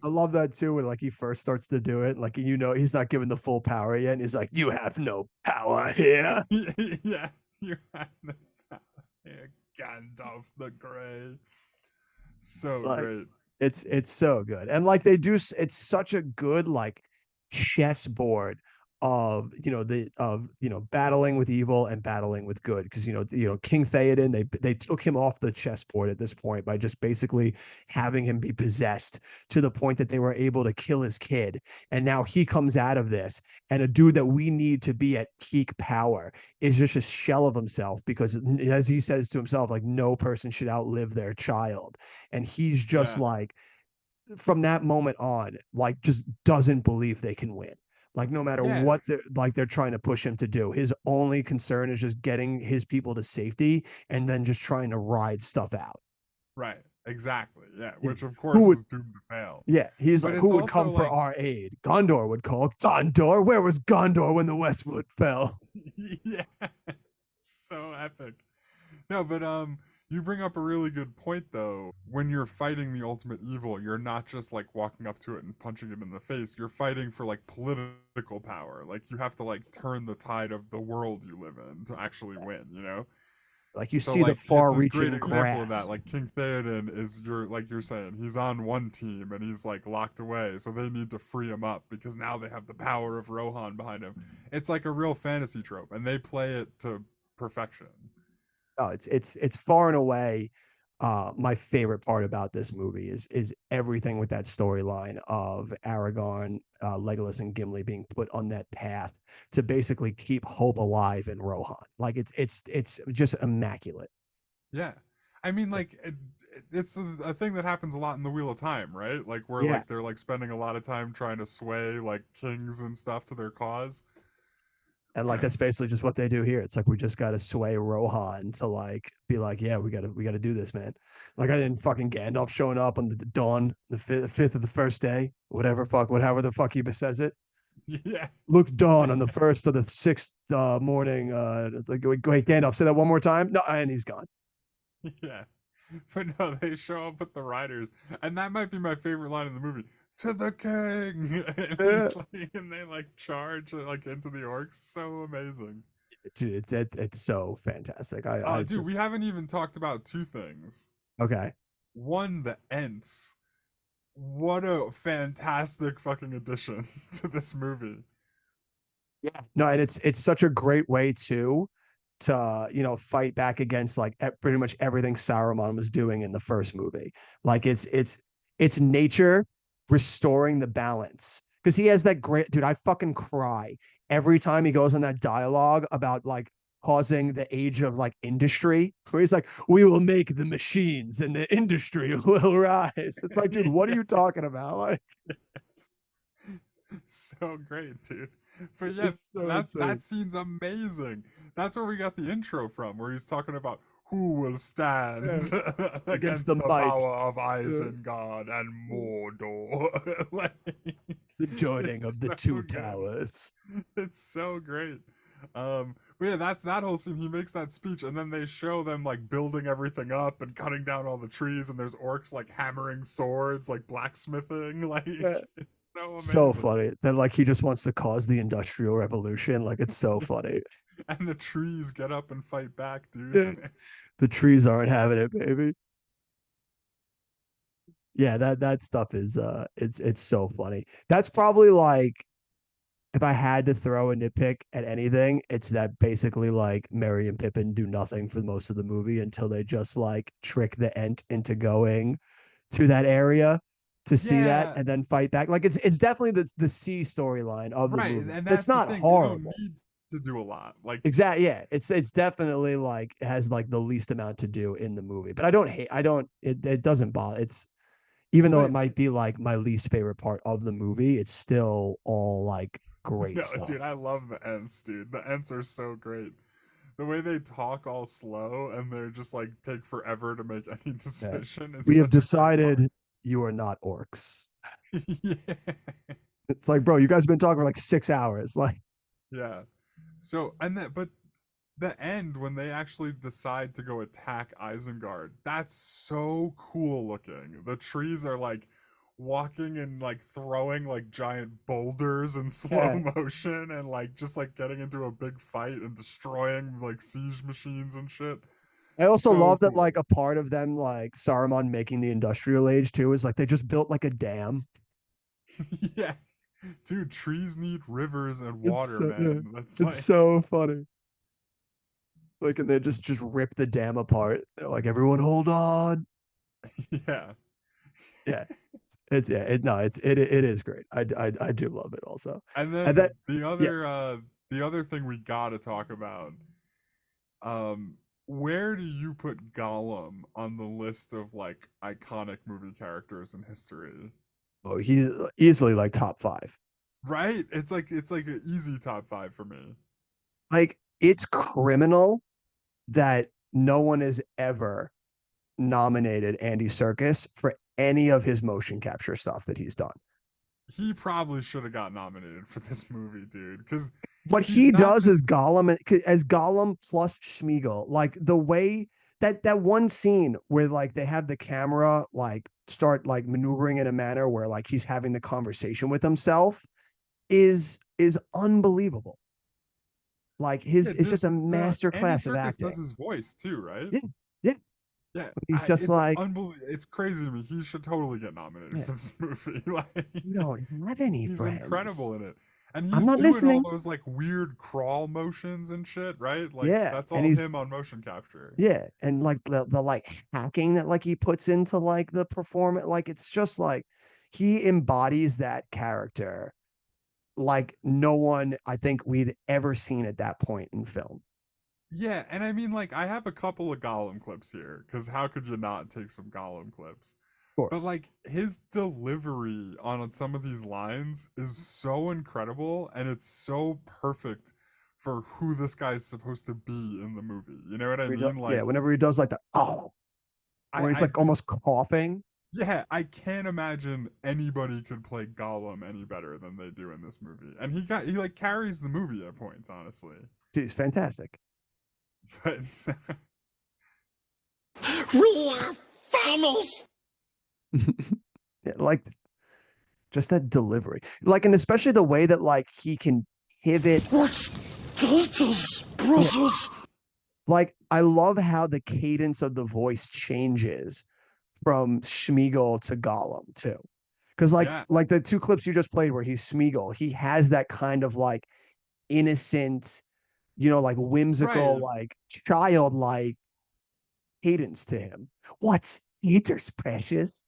I love that too when like he first starts to do it. Like he's not given the full power yet. And he's like, "You have no power here." Yeah, you have the power here, Gandalf the Grey. So Like great. it's so good. And like they do it's such a good like chessboard of battling with evil and battling with good, because King Theoden, they took him off the chessboard at this point by just basically having him be possessed to the point that they were able to kill his kid. And now he comes out of this, and a dude that we need to be at peak power is just a shell of himself, because as he says to himself, like, no person should outlive their child. And he's just Yeah. like, from that moment on, like, just doesn't believe they can win. Like, no matter Yeah. what they're trying to push him to do, his only concern is just getting his people to safety and then just trying to ride stuff out. Right. Exactly. Yeah. Yeah. Which of Who course would is doomed to fail. Yeah, he's But like, it's who would also come for like our aid? Gondor would call. Gondor? Where was Gondor when the Westwood fell? yeah. So epic. No, but you bring up a really good point though. When you're fighting the ultimate evil, you're not just like walking up to it and punching it in the face. You're fighting for like political power. Like you have to like turn the tide of the world you live in to actually win, you know? Like, you So see the like it's a great far-reaching example of that. grasp. Like King Theoden is like you're saying, he's on one team and he's like locked away, so they need to free him up because now they have the power of Rohan behind him. It's like a real fantasy trope, and they play it to perfection. Oh, it's far and away my favorite part about this movie is everything with that storyline of Aragorn, Legolas, and Gimli being put on that path to basically keep hope alive in Rohan. Like, it's just immaculate. Yeah. I mean, like it's a thing that happens a lot in the Wheel of Time, right? Like where Yeah. like they're like spending a lot of time trying to sway like kings and stuff to their cause. And like, that's basically just what they do here. It's like, we just gotta sway Rohan to like be like, yeah, we gotta do this, man. Like, I didn't fucking Gandalf showing up on the dawn, the fifth of the first day, whatever the fuck he says it. Yeah. Look, dawn on the first of the sixth morning. It's like, wait, Gandalf, say that one more time. No, and he's gone. Yeah. But no, they show up with the riders, and that might be my favorite line in the movie. To the king, and, Yeah. and they like charge like into the orcs. So amazing. Dude, it's so fantastic. I Dude, we just haven't even talked about two things. Okay. One, the Ents. What a fantastic fucking addition to this movie. Yeah. No, and it's such a great way to fight back against like pretty much everything Saruman was doing in the first movie. Like, it's nature restoring the balance, because he has that great dude. I fucking cry every time he goes on that dialogue about like causing the age of like industry, where he's like, we will make the machines and the industry will rise. It's like, dude, what are Yeah, you talking about? Like, so great, dude. But yeah, it's so that insane. scene's amazing. That's where we got the intro from, where he's talking about who will Yeah. stand Against against the the might. power of Yeah. Isengard and Mordor. Like, The joining it's of the so two good. towers. It's so great. But yeah, that's that whole scene. He makes that speech, and then they show them like building everything up and cutting down all the trees, and there's orcs like hammering swords, like blacksmithing. Like Yeah. it's so So amazing. funny. Then like, he just wants to cause the industrial revolution. Like, it's so funny. And the trees get up and fight back, Yeah. dude. The trees aren't having it, baby. Yeah, that stuff is it's so funny. That's probably like, if I had to throw a nitpick at anything, it's that basically like Merry and Pippin do nothing for most of the movie until they just like trick the Ent into going to that area to see that Yeah, and then fight back. Like, it's definitely the C storyline of the right. movie. And It's that's the not thing. They don't horrible. need to do a lot. Like, Exactly. Yeah. It's definitely like, it has like the least amount to do in the movie. But I don't hate I don't it doesn't bother. It's, even though it but might be like my least favorite part of the movie, it's still all like great no, dude, stuff. I love the Ents, dude. The Ents are so great. The way they talk all slow and they're just like take forever to make any Yeah. decision is We have such a great decided you are not orcs. part. Yeah. It's like, bro, you guys have been talking for like 6 hours. Like, Yeah. So and that but the end when they actually decide to go attack Isengard, that's so cool looking. The trees are like walking and like throwing like giant boulders in slow yeah. motion and like just like getting into a big fight and destroying like siege machines and shit. I also So love that cool. like a part of them, like Saruman making the industrial age too, is like they just built like a dam. Yeah. Dude, trees need rivers and It's water, so, yeah, man. That's it's like, so funny. Like, and they just rip the dam apart. They're like, everyone, hold on. yeah. Yeah, it's yeah, it no, it is great. I do love it also. And And that then yeah, the other thing we gotta talk about, where do you put Gollum on the list of like iconic movie characters in history? oh, he's easily like top five. Right? It's like an easy top five for me. Like, it's criminal that no one has ever nominated Andy Serkis for any of his motion capture stuff that he's done. He probably should have got nominated for this movie, dude, because What he's he not does just as Gollum plus Schmiegel, like the way that one scene where like they have the camera like start like maneuvering in a manner where like he's having the conversation with himself is unbelievable. Like yeah, his it's just just a master Andy class of Serkis does acting. his voice too, right? Yeah, yeah. Yeah, He's just it's like, unbelievable. It's crazy to me. He should totally get nominated yeah, for this movie. Like, you don't have any he's friends. incredible in it, and I'm he's not doing all listening. those like weird crawl motions and shit, right? Like Yeah, that's and all he's him on motion capture. yeah, and like the like hacking that like he puts into like the performance, like it's just like he embodies that character like no one I think we'd ever seen at that point in film. Yeah, and I mean, like, I have a couple of Gollum clips here, because how could you not take some Gollum clips? Of But course. like his delivery on some of these lines is so incredible, and it's so perfect for who this guy's supposed to be in the movie. You know what I mean? Yeah, Like, whenever he does like the oh, where he's I like almost coughing. yeah, I can't imagine anybody could play Gollum any better than they do in this movie. And he like carries the movie at points, honestly. Dude, he's fantastic. But We are famished. Yeah, like just that delivery. Like, and especially the way that like he can pivot. What's this, Yeah, precious? like I love how the cadence of the voice changes from Schmiegel to Gollum too. Because yeah, like the two clips you just played where he's Schmiegel, he has that kind of like innocent, like whimsical, right. like childlike cadence to him. What's eaters, precious?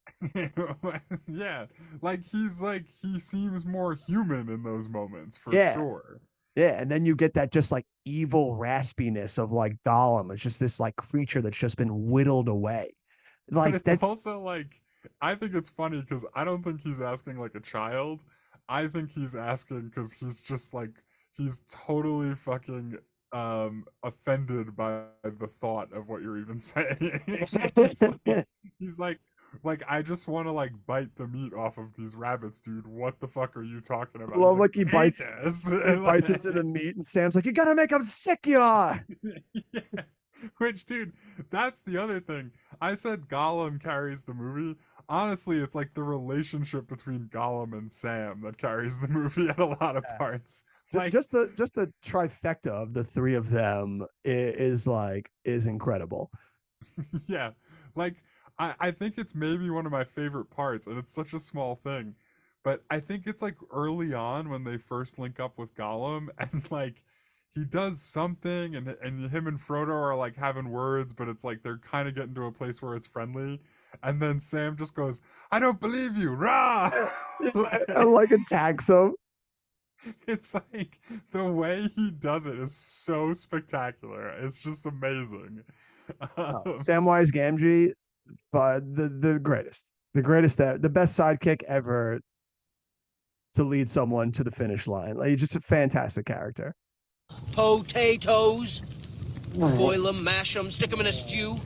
Yeah, like he seems more human in those moments for Yeah. sure. Yeah. And then you get that just like evil raspiness of like Gollum. It's just this like creature that's just been whittled away. But Like it's that's also like I think it's funny because I don't think he's asking like a child. I think he's asking because he's just like he's totally fucking offended by the thought of what you're even saying. He's like I just want to like bite the meat off of these rabbits, dude. What the fuck are you talking about? He's love like like take us. he And, bites into the meat and Sam's like, you gotta make him sick, you are. yeah. Which, dude, that's the other thing. I said Gollum carries the movie. Honestly, it's like the relationship between Gollum and Sam that carries the movie at a lot of parts. Like, Just the trifecta of the three of them is incredible. yeah, like I think it's maybe one of my favorite parts, and it's such a small thing, but I think it's like early on when they first link up with Gollum, and like he does something, and him and Frodo are like having words, but it's like they're kind of getting to a place where it's friendly, and then Sam just goes, "I don't believe you, rah!" I like attacks him. It's like the way he does it is so spectacular. It's just amazing. Oh, Um, Samwise Gamgee, but the greatest, the best sidekick ever to lead someone to the finish line. Like, he's just a fantastic character. Potatoes. Boil them, mash them, stick them in a stew.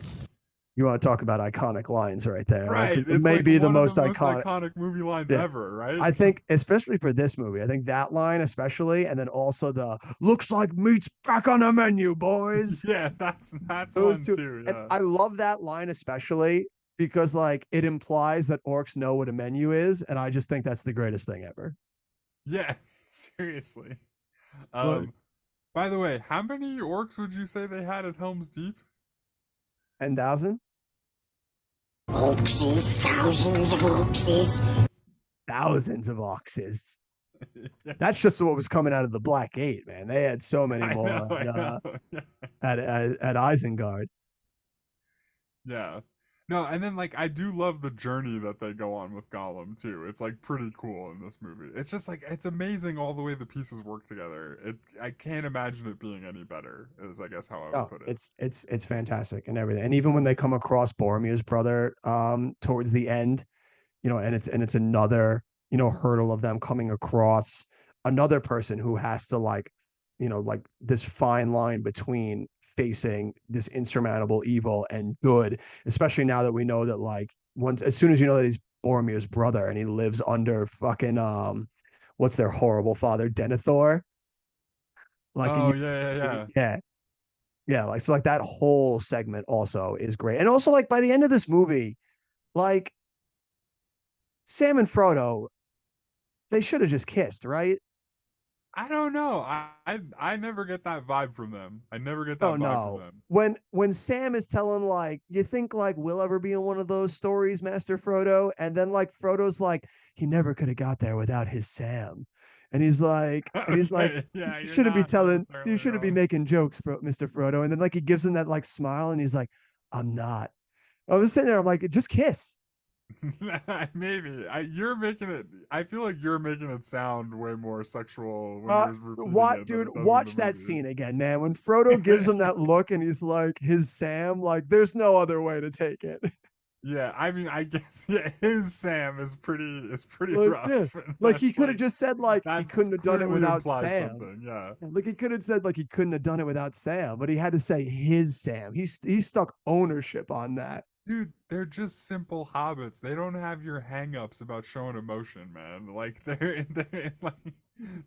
You want to talk about iconic lines right there? Like, right. it It's may like be the one of the most most iconic. iconic movie lines Yeah. ever, right? I think, especially for this movie, I think that line, especially, and then also the looks like meat's back on the menu, boys. yeah, that's Those one two. too. And Yeah. I love that line, especially because, like, it implies that orcs know what a menu is. And I just think that's the greatest thing ever. Yeah, seriously. Like, By the way, how many orcs would you say they had at Helm's Deep? 10,000? Hoaxes, thousands of hoaxes. Thousands of oxes. Yeah, That's just what was coming out of the Black Gate, man. They had so many I know, more I know. Yeah. at Isengard. Yeah. No, and then like I do love the journey that they go on with Gollum too. It's like pretty cool in this movie. It's just like it's amazing all the way the pieces work together. I can't imagine it being any better, is I guess how I would No, put it. it's fantastic and everything. And even when they come across Boromir's brother towards the end, and it's another, hurdle of them coming across another person who has to like this fine line between facing this insurmountable evil and good, especially now that we know that like once as soon as you know that he's Boromir's brother and he lives under fucking what's their horrible father, Denethor? Like and Oh you yeah, yeah, see, yeah. yeah, yeah, like so like that whole segment also is great. And also like by the end of this movie, like Sam and Frodo, they should have just kissed, right? I don't know. I never get that vibe from them. I never get Oh that vibe from no. them. When Sam is telling like, you think like we'll ever be in one of those stories, Master Frodo? And then like Frodo's like, he never could have got there without his Sam. And he's like, Okay, yeah, you you're shouldn't be not telling, you necessarily shouldn't be wrong. making jokes, Mr. Frodo. And then like he gives him that like smile and he's like, I'm not. I was sitting there, I'm like, just kiss. Maybe you're making it. I feel like you're making it sound way more sexual when you're repeating it than Dude, it does in the watch that movie. scene again, man. When Frodo gives him that look and he's like, his Sam, like, there's no other way to take it. Yeah, I mean, I guess yeah, his Sam is pretty Like, yeah. rough. And Like he that's could have like just said like he that's couldn't have done it clearly without implies Sam. something. Yeah, Like he could have said like he couldn't have done it without Sam, but he had to say his Sam. He stuck ownership on that. dude, they're just simple hobbits. They don't have your hangups about showing emotion, man. Like they like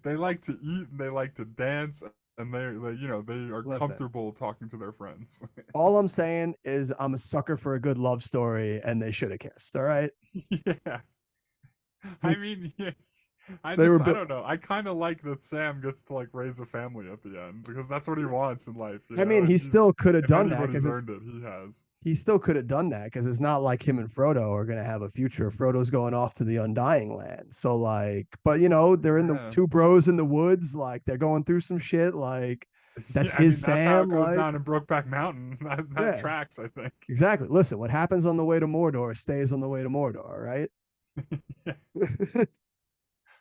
they like to eat and they like to dance and they are Listen, comfortable talking to their friends. all I'm saying is I'm a sucker for a good love story, and they should have kissed. All right, Yeah. I mean, yeah, they were I built. don't know. I kind of like that Sam gets to like raise a family at the end because that's what he wants in life, I mean, and he he's still could have if done that anybody's because it's earned it, he has. he still could have done that because it's not like him and Frodo are gonna have a future. Frodo's going off to the Undying Land, so like, but they're in the Yeah. two bros in the woods, like they're going through some shit, like that's Yeah, I his mean that's how Sam, it goes like down in Brokeback Mountain. That yeah, tracks, I think. exactly. Listen, what happens on the way to Mordor stays on the way to Mordor, right? Yeah.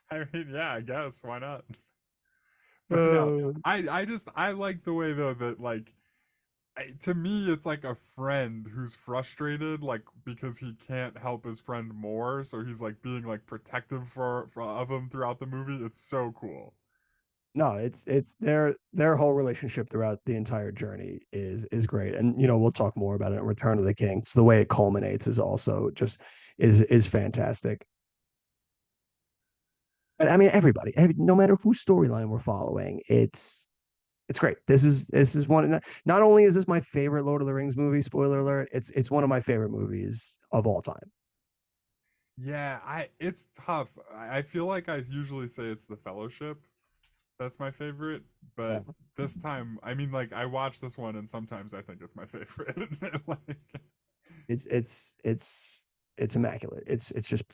I mean, yeah, I guess why not? But no, uh, I like the way though that like to me it's like a friend who's frustrated like because he can't help his friend more, so he's like being like protective for of him throughout the movie. It's so cool. no, it's their whole relationship throughout the entire journey is great, and we'll talk more about it in Return of the King. So the way it culminates is also just is fantastic. But I mean, no matter whose storyline we're following, it's great. This is one. Not only is this my favorite Lord of the Rings movie, spoiler alert, it's one of my favorite movies of all time. Yeah, I it's tough. I feel like I usually say it's The Fellowship. That's my favorite, Yeah. but this time, I mean, like I watch this one and sometimes I think it's my favorite. Like, It's immaculate. It's just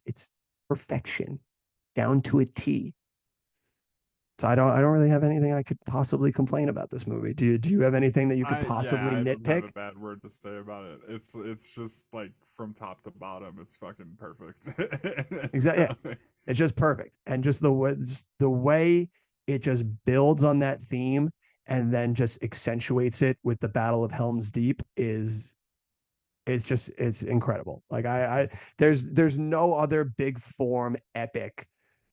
it's perfection down to a T. So I don't really have anything I could possibly complain about this movie. Do you have anything that you could yeah, possibly I don't have nitpick? a bad word to say about it. It's just like from top to bottom, it's fucking perfect. Exactly. Yeah. So, It's just perfect. And just the way it just builds on that theme and then just accentuates it with the Battle of Helm's Deep is it's incredible. Like there's no other big form epic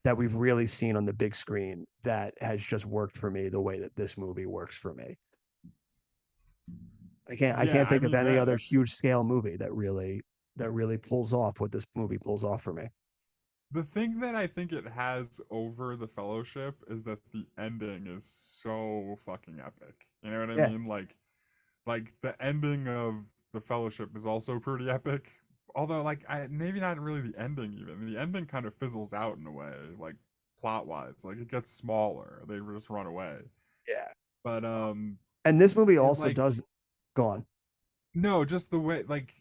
that we've really seen on the big screen that has just worked for me the way that this movie works for me. I yeah, can't I think of mean any that other that's huge scale movie that really pulls off what this movie pulls off for me. the thing that I think it has over The Fellowship is that the ending is so fucking epic. You know what I Yeah. mean? Like the ending of The Fellowship is also pretty epic. Although like I maybe not really the ending even. The ending kind of fizzles out in a way, like plot wise. Like it gets smaller. They just run away. Yeah. But And this movie it also like does go on. no, just the way like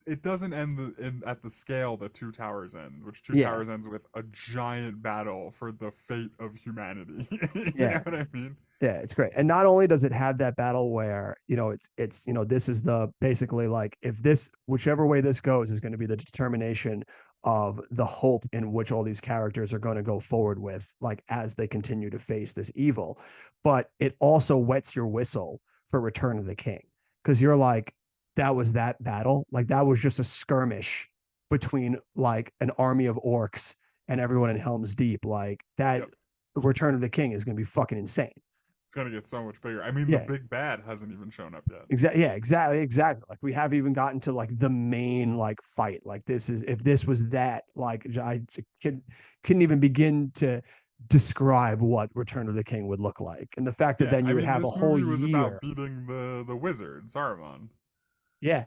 it doesn't end at the scale that Two Towers ends, which Two Yeah, Towers ends with a giant battle for the fate of humanity. You know yeah. what I mean? Yeah, it's great. And not only does it have that battle where, this is the basically like if this whichever way this goes is going to be the determination of the hope in which all these characters are going to go forward with, like as they continue to face this evil. But it also wets your whistle for Return of the King. Because you're like, that was that battle. Like that was just a skirmish between like an army of orcs and everyone in Helm's Deep. Like that Yep. Return of the King is gonna be fucking insane. It's gonna get so much bigger. I mean, the Yeah, big bad hasn't even shown up yet. exactly. Yeah, exactly. Like we haven't even gotten to like the main like fight. Like this is if this was that, like couldn't even begin to describe what Return of the King would look like. And the fact that Yeah, then I you would mean, have a this whole movie was about year. beating the wizard Saruman. Yeah.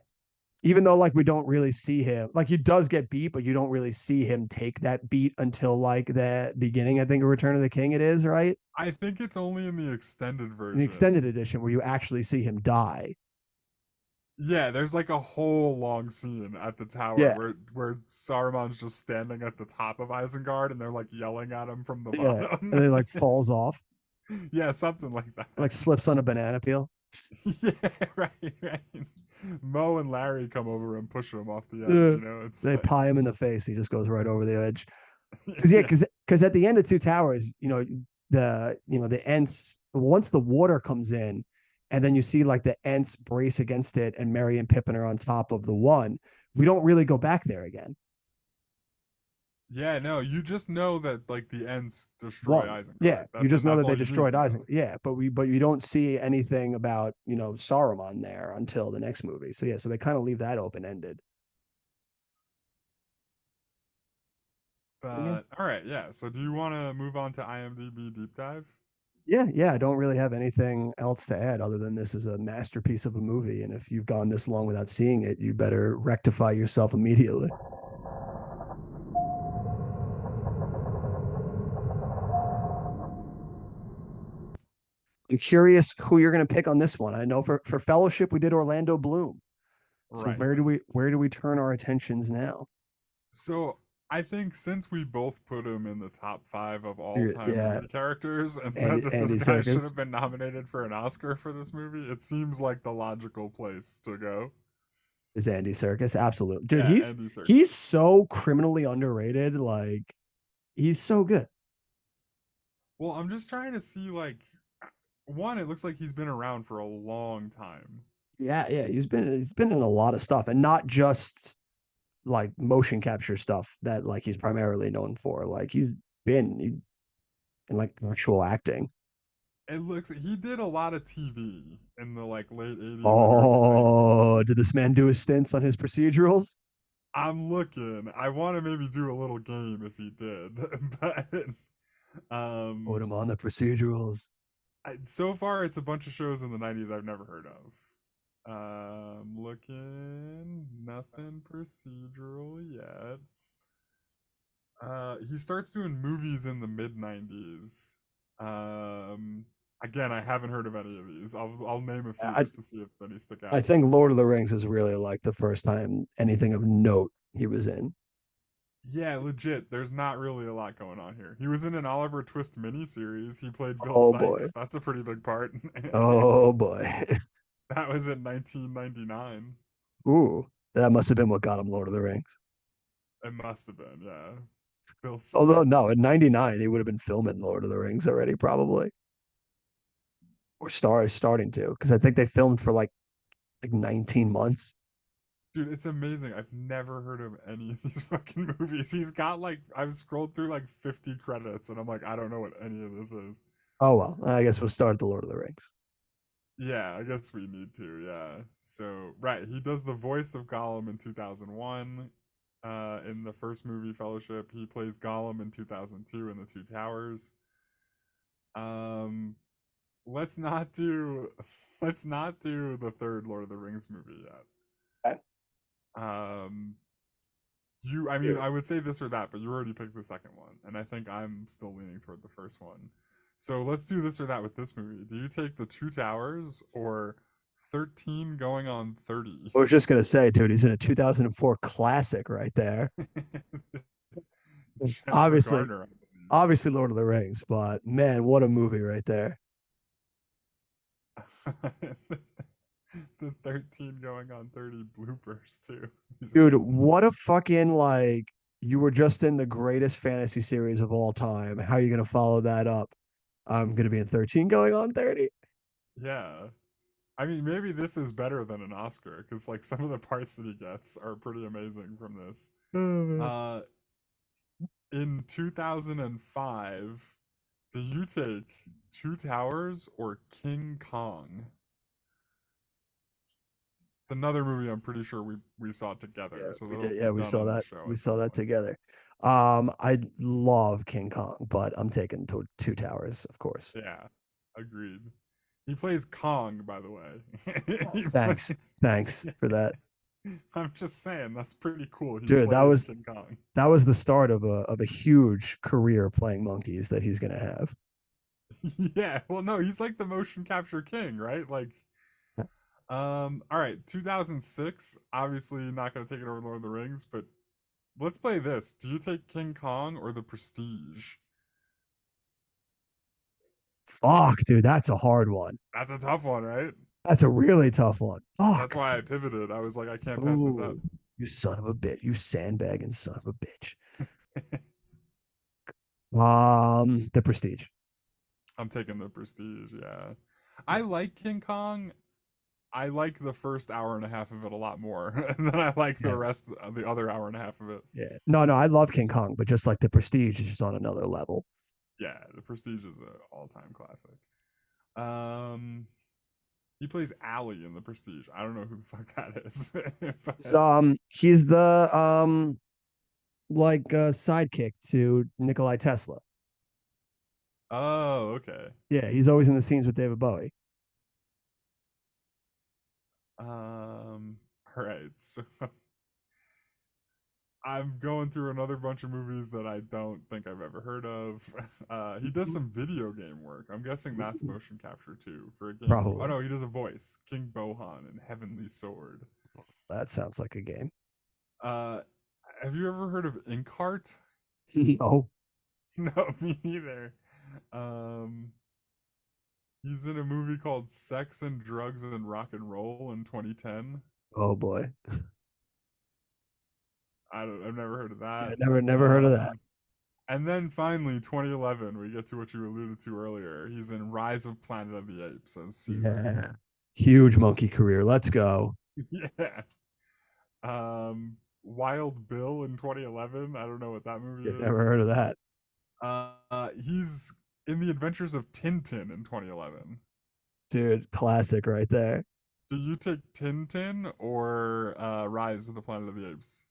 Even though like we don't really see him, like he does get beat, but you don't really see him take that beat until like the beginning, I think, of Return of the King it is, right? I think it's only in the extended In the extended version. edition where you actually see him die. Yeah, there's like a whole long scene at the tower Yeah. where Saruman's just standing at the top of Isengard and they're like yelling at him from the Yeah. bottom. And then like falls off, Yeah, something like that. like slips on a banana peel. Yeah, right. Mo and Larry come over and push him off the edge. Uh, You know, it's they like, pie him in the face. He just goes right over the edge. Because yeah, yeah, because at the end of Two Towers, the Ents once the water comes in, and then you see like the Ents brace against it, and Merry and Pippin are on top of the one. We don't really go back there again. yeah. No, you just know that like the Ents destroy One, yeah, Isengard. you just know That's that they all you need destroyed to Isaac. know. Yeah, but you don't see anything about Saruman there until the next movie. So yeah, so they kind of leave that open ended. Yeah. But all right, yeah. So do you want to move on to IMDb deep dive? Yeah, I don't really have anything else to add other than this is a masterpiece of a movie. And if you've gone this long without seeing it, you better rectify yourself immediately. I'm curious who you're going to pick on this one. I know for Fellowship we did Orlando Bloom. So Right. where do we turn our attentions now? So I think since we both put him in the top 5 of all-time Yeah, movie characters and said Andy, that this Andy guy should Serkis. have been nominated for an Oscar for this movie, it seems like the logical place to go. Is Andy Serkis. Absolutely. Dude, Yeah, he's Andy Serkis. he's so criminally underrated. Like he's so good. Well, I'm just trying to see like one, it looks like he's been around for a long time. Yeah. He's been in a lot of stuff and not just like motion capture stuff that like he's primarily known for. Like he's been in like actual acting. It looks he did a lot of TV in the like late 80s and early 90s. Oh, did this man do his stints on his procedurals? I'm looking. I want to maybe do a little game if he did, but Put um him on the procedurals. so far it's a bunch of shows in the 90s I've never heard of. Looking, nothing procedural yet. He starts doing movies in the mid 90s. Again, I haven't heard of any of these. I'll name a few I just to see if any stick I out. think Lord of the Rings is really like the first time anything of note he was in. Yeah, legit. There's not really a lot going on here. He was in an Oliver Twist miniseries. He played Bill Oh boy. Sikes. That's a pretty big part. Oh boy. That was in 1999. Ooh, that must have been what got him Lord of the Rings. It must have been, yeah. Bill Although Sikes. no, in '99 he would have been filming Lord of the Rings already, probably, or starting to, because I think they filmed for like 19 months. Dude, it's amazing. I've never heard of any of these fucking movies. He's got like I've scrolled through like 50 credits and I'm like, I don't know what any of this is. Oh well, I guess we'll start at the Lord of the Rings. Yeah, I guess we need to, yeah. So, right, he does the voice of Gollum in 2001. In the first movie Fellowship, he plays Gollum in 2002 in The Two Towers. Um, let's not do let's not do the third Lord of the Rings movie yet. Okay. I mean, Yeah. I would say this or that, but you already picked the second one, and I think I'm still leaning toward the first one. So let's do this or that with this movie. Do you take The Two Towers or 13 going on 30. I was just gonna say, dude, he's in a 2004 classic right there. Jennifer Obviously, Garner, I believe. obviously Lord of the Rings, but man, what a movie right there. The 13 going on 30 bloopers too. Dude, what a fucking like you were just in the greatest fantasy series of all time. How are you gonna follow that up? I'm gonna be in 13 going on 30. Yeah. I mean, maybe this is better than an Oscar because like some of the parts that he gets are pretty amazing from this. Oh, man. Uh, in 2005, do you take Two Towers or King Kong? It's another movie I'm pretty sure we saw together, Yeah, so we that'll did. be Yeah, we done saw on the that. show We at saw some that point. together. I love King Kong, but I'm taking Two Towers, of course. Yeah, agreed. He plays Kong, by the way. He Thanks. plays. Thanks for that. I'm just saying that's pretty cool. He Dude, played King Kong. that was the start of a huge career playing monkeys that he's gonna have. Yeah, well, no, he's like the motion capture king, right? Like, all right, 2006. Obviously, not gonna take it over Lord of the Rings, but let's play this. Do you take King Kong or The Prestige? Fuck, dude, that's a hard one. That's a tough one, right? That's a really tough one. That's Fuck. why I pivoted. I was like, I can't pass this up. Ooh, you son of a bitch. You sandbagging son of a bitch. The Prestige. I'm taking The Prestige. Yeah, I like King Kong. I like the first hour and a half of it a lot more than I like the Yeah, rest of the other hour and a half of it. yeah. No, no, I love King Kong, but just like the Prestige is just on another level. Yeah, The Prestige is an all-time classic. Um, he plays Allie in The Prestige. I don't know who the fuck that is. So, he's the sidekick to Nikolai Tesla. Oh, okay. Yeah, he's always in the scenes with David Bowie. All right. So I'm going through another bunch of movies that I don't think I've ever heard of. He does some video game work. I'm guessing that's motion capture too for a game. Oh Probably. no, he does a voice. King Bohan in Heavenly Sword. That sounds like a game. Uh, have you ever heard of Inkheart? No. No, me neither. Um, he's in a movie called Sex and Drugs and Rock and Roll in 2010. Oh boy. I've never heard of Yeah, that. never heard of that. And then finally, 2011, we get to what you alluded to earlier. He's in Rise of Planet of the Apes as Caesar. Yeah. Huge monkey career. Let's go. Yeah. Wild Bill in 2011. I don't know what that movie Yeah, never is. heard of that. He's in The Adventures of Tintin in 2011. Dude, classic right there. Do you take Tintin or Rise of the Planet of the Apes?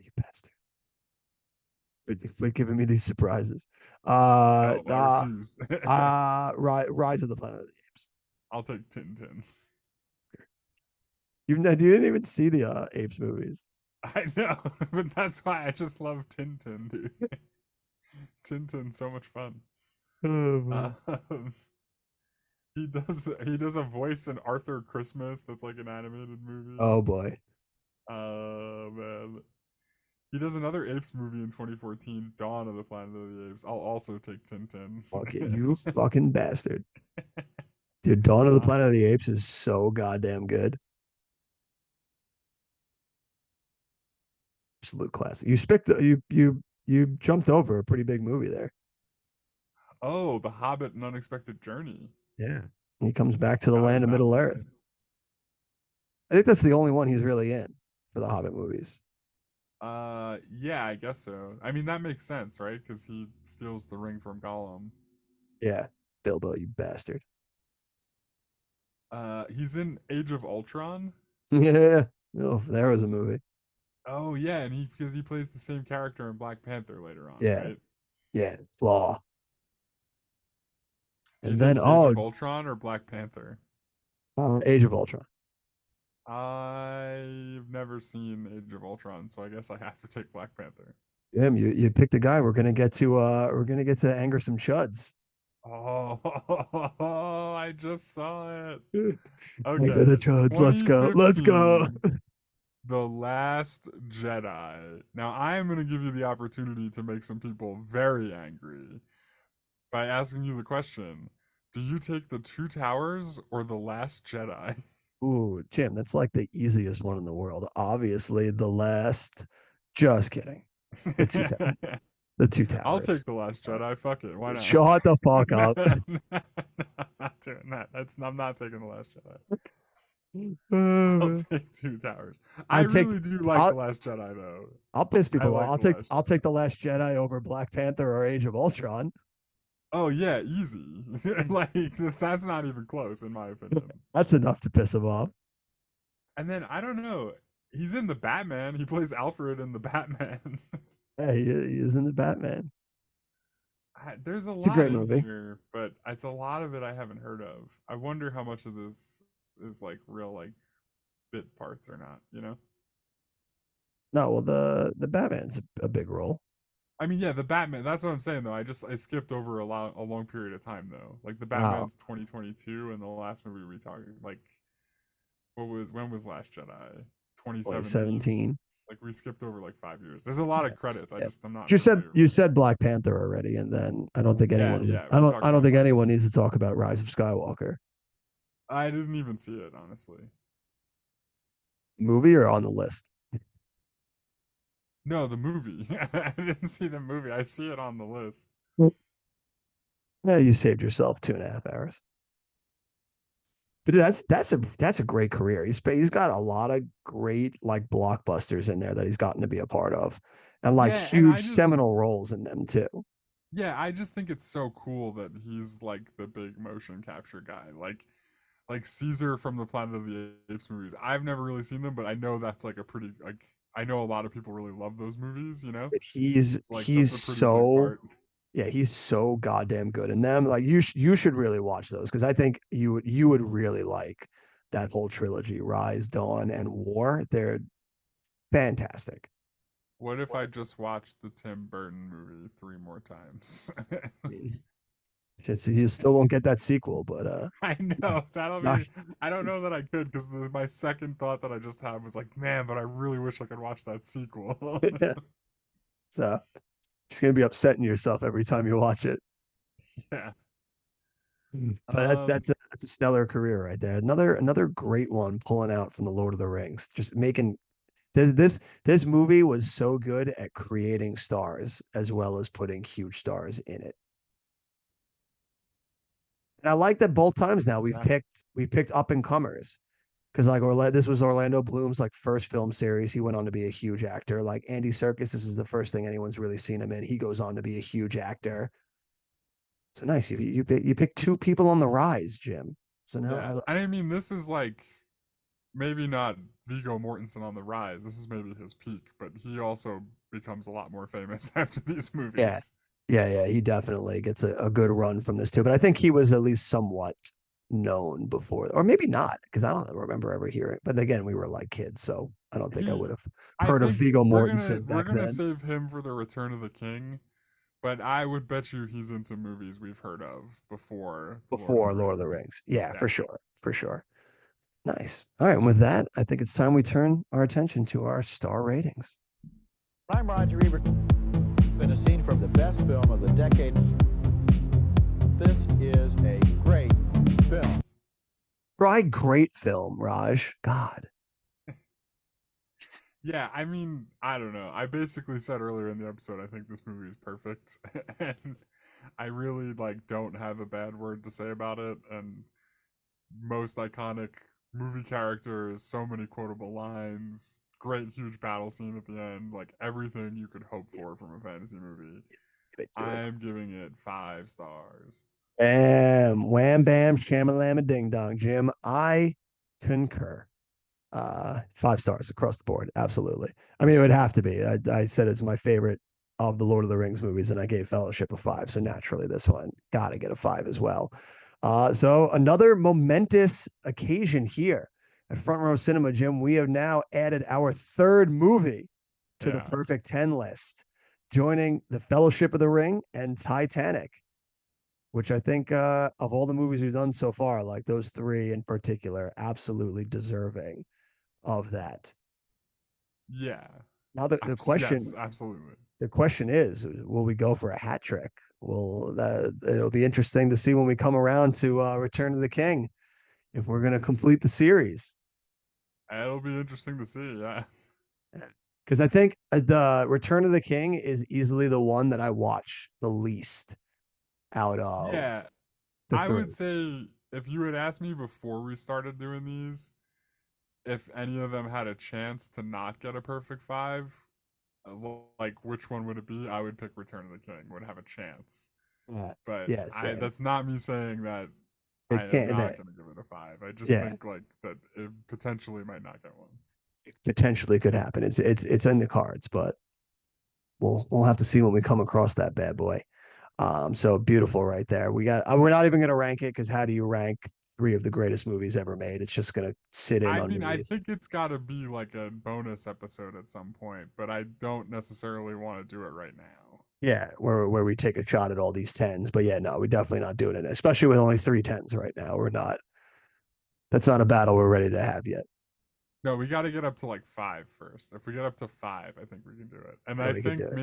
You bastard. Quit giving me these surprises. No, I Nah, refuse. Rise of the Planet of the Apes. I'll take Tintin. You didn't even see the Apes movies. I know, but that's why I just love Tintin, dude. Tintin's so much fun. Oh, Um, he does a voice in Arthur Christmas that's like an animated movie. oh boy. Man. He does another Apes movie in 2014, Dawn of the Planet of the Apes. I'll also take Tintin. Okay, you fucking bastard. Dude, Dawn of the Planet of the Apes is so goddamn good. Absolute classic. You jumped over a pretty big movie there. Oh, The Hobbit: An Unexpected Journey. Yeah. He comes back to the God, land of not Middle seen Earth. it. I think that's the only one he's really in for the Hobbit movies. Yeah, I guess so. I mean, that makes sense, right? Because he steals the ring from Gollum. Yeah. Bilbo, you bastard. He's in Age of Ultron. Yeah. Oh, there was a movie. Oh yeah, and because he plays the same character in Black Panther later on, Yeah. right? Yeah. Law. Do you And then take Age of Ultron or Black Panther? Age of Ultron. I've never seen Age of Ultron, so I guess I have to take Black Panther. You picked a guy. We're gonna get to anger some chuds. Oh, I just saw it. Like the Okay, Jones, let's go. Let's go. 2015's The Last Jedi. Now, I am going to give you the opportunity to make some people very angry by asking you the question, do you take the Two Towers or The Last Jedi? Ooh, Jim, that's like the easiest one in the world. Obviously, the last. Just kidding. The two ta- the two I'll towers. take The Last Jedi. Fuck it. Why not? Shut the fuck No, up. I'm not doing that. I'm not taking The Last Jedi. I'll Uh, take Two Towers. I I'd take. really do like I'll The Last Jedi, though. I'll piss I people off. like I'll The take Last I'll take Jedi. the Last Jedi over Black Panther or Age of Ultron. Oh, yeah, easy. Like, that's not even close, in my opinion. That's enough to piss him off. And then, I don't know. He's in the Batman. He plays Alfred in the Batman. Yeah, he is in the Batman. There's a It's a lot great in movie. here, but it's a lot of it I haven't heard of. I wonder how much of this is like real, like bit parts or not. You know? No, well the Batman's a big role. I mean, yeah, the Batman. That's what I'm saying though. I skipped over a long period of time though. Like the Oh, Batman's 2022, and the last movie we talking like when was Last Jedi? 2017. 2017. Like we skipped over like 5 years. There's a lot Yeah. of credits. Yeah. I'm not You said familiar you with. said Black Panther already, and then I don't think Yeah, anyone yeah, we talked I don't about think Black anyone Panther. needs to talk about Rise of Skywalker. I didn't even see it honestly. Movie or on the list? No, the movie. I didn't see the movie. I see it on the list. Yeah, you saved yourself 2.5 hours. But dude, that's a great career. He's got a lot of great like blockbusters in there that he's gotten to be a part of, and like Yeah, and huge seminal roles in them too. I just think it's so cool that he's like the big motion capture guy. Like Caesar from the Planet of the Apes movies. I've never really seen them, but I know that's like a pretty like I know a lot of people really love those movies, you know? But he's It's like he's that's a pretty big so part. yeah, he's so goddamn good in them. Like you should really watch those because I think you would really like that whole trilogy, Rise, Dawn, and War. They're fantastic. What if I just watched the Tim Burton movie 3 more times? I mean, you still won't get that sequel, but I know that'll not be. I don't know that I could because my second thought that I just had was like, man, but I really wish I could watch that sequel. so just gonna be upsetting yourself every time you watch it. Yeah. But that's Um. that's a stellar career right there. Another great one pulling out from the Lord of the Rings. Just making this movie was so good at creating stars as well as putting huge stars in it. And I like that both times now Yeah. we've picked up and comers. Because like this was Orlando Bloom's like first film series. He went on to be a huge actor. Like Andy Serkis, this is the first thing anyone's really seen him in. He goes on to be a huge actor. So nice. You pick two people on the rise, Jim. So Yeah. now I mean, this is like maybe not Viggo Mortensen on the rise. This is maybe his peak, but he also becomes a lot more famous after these yeah, movies. yeah. He definitely gets a good run from this too. But I think he was at least somewhat known before, or maybe not, because I don't remember ever hearing. But again, we were like kids, so I don't think I He, would have I heard of think Viggo we're Mortensen back gonna then save him for the Return of the King, but I would bet you he's in some movies we've heard of before the Lord of the before Lord of the Rings. Rings. Yeah, Yeah. for sure. Nice. All right, and with that, I think it's time we turn our attention to our star ratings. I'm Roger Ebert. Been a scene from the best film of the decade. This is a great film. Right, great film, Raj. God. Yeah, I mean, I don't know. I basically said earlier in the episode I think this movie is perfect. And I really like don't have a bad word to say about it, and most iconic movie characters, so many quotable lines, great huge battle scene at the end, like everything you could hope for from a fantasy movie. I'm giving it 5 stars. Bam, wham, bam, shamalama, ding dong, Jim. I concur. 5 stars across the board. Absolutely. I mean, it would have to be. I said it's my favorite of the Lord of the Rings movies, and I gave Fellowship a 5. So naturally, this one got to get a 5 as well. So another momentous occasion here at Front Row Cinema, Jim. We have now added our third movie to the Yeah. Perfect 10 list, joining The Fellowship of the Ring and Titanic. which I think of all the movies we've done so far, like those three in particular, absolutely deserving of that. Yeah. Now Yes, absolutely. the question is, will we go for a hat trick? Well, it'll be interesting to see when we come around to Return of the King if we're going to complete the series. It'll be interesting to see. Yeah. Because I think the Return of the King is easily the one that I watch the least out of Yeah. the I three. would say if you had asked me before we started doing these, if any of them had a chance to not get a perfect five, like which one would it be? I would pick Return of the King. Would have a chance. Uh, But yeah, I same. that's not me saying that I It am can't. not going to give it a five. I just Yeah, think like that it potentially might not get one. it potentially could happen. It's in the cards, but we'll have to see when we come across that bad boy. So beautiful right there. We're not even gonna rank it because how do you rank three of the greatest movies ever made? It's just gonna sit in I mean, I underneath. think it's got to be like a bonus episode at some point, but I don't necessarily want to do it right now. Yeah, where we take a shot at all these tens. But yeah, no, we're definitely not doing it, especially with only three tens right now. We're not. That's not a battle we're ready to have yet. No, we got to get up to like five first. If we get up to five, I think we can do it. And Yeah, I we could do think it.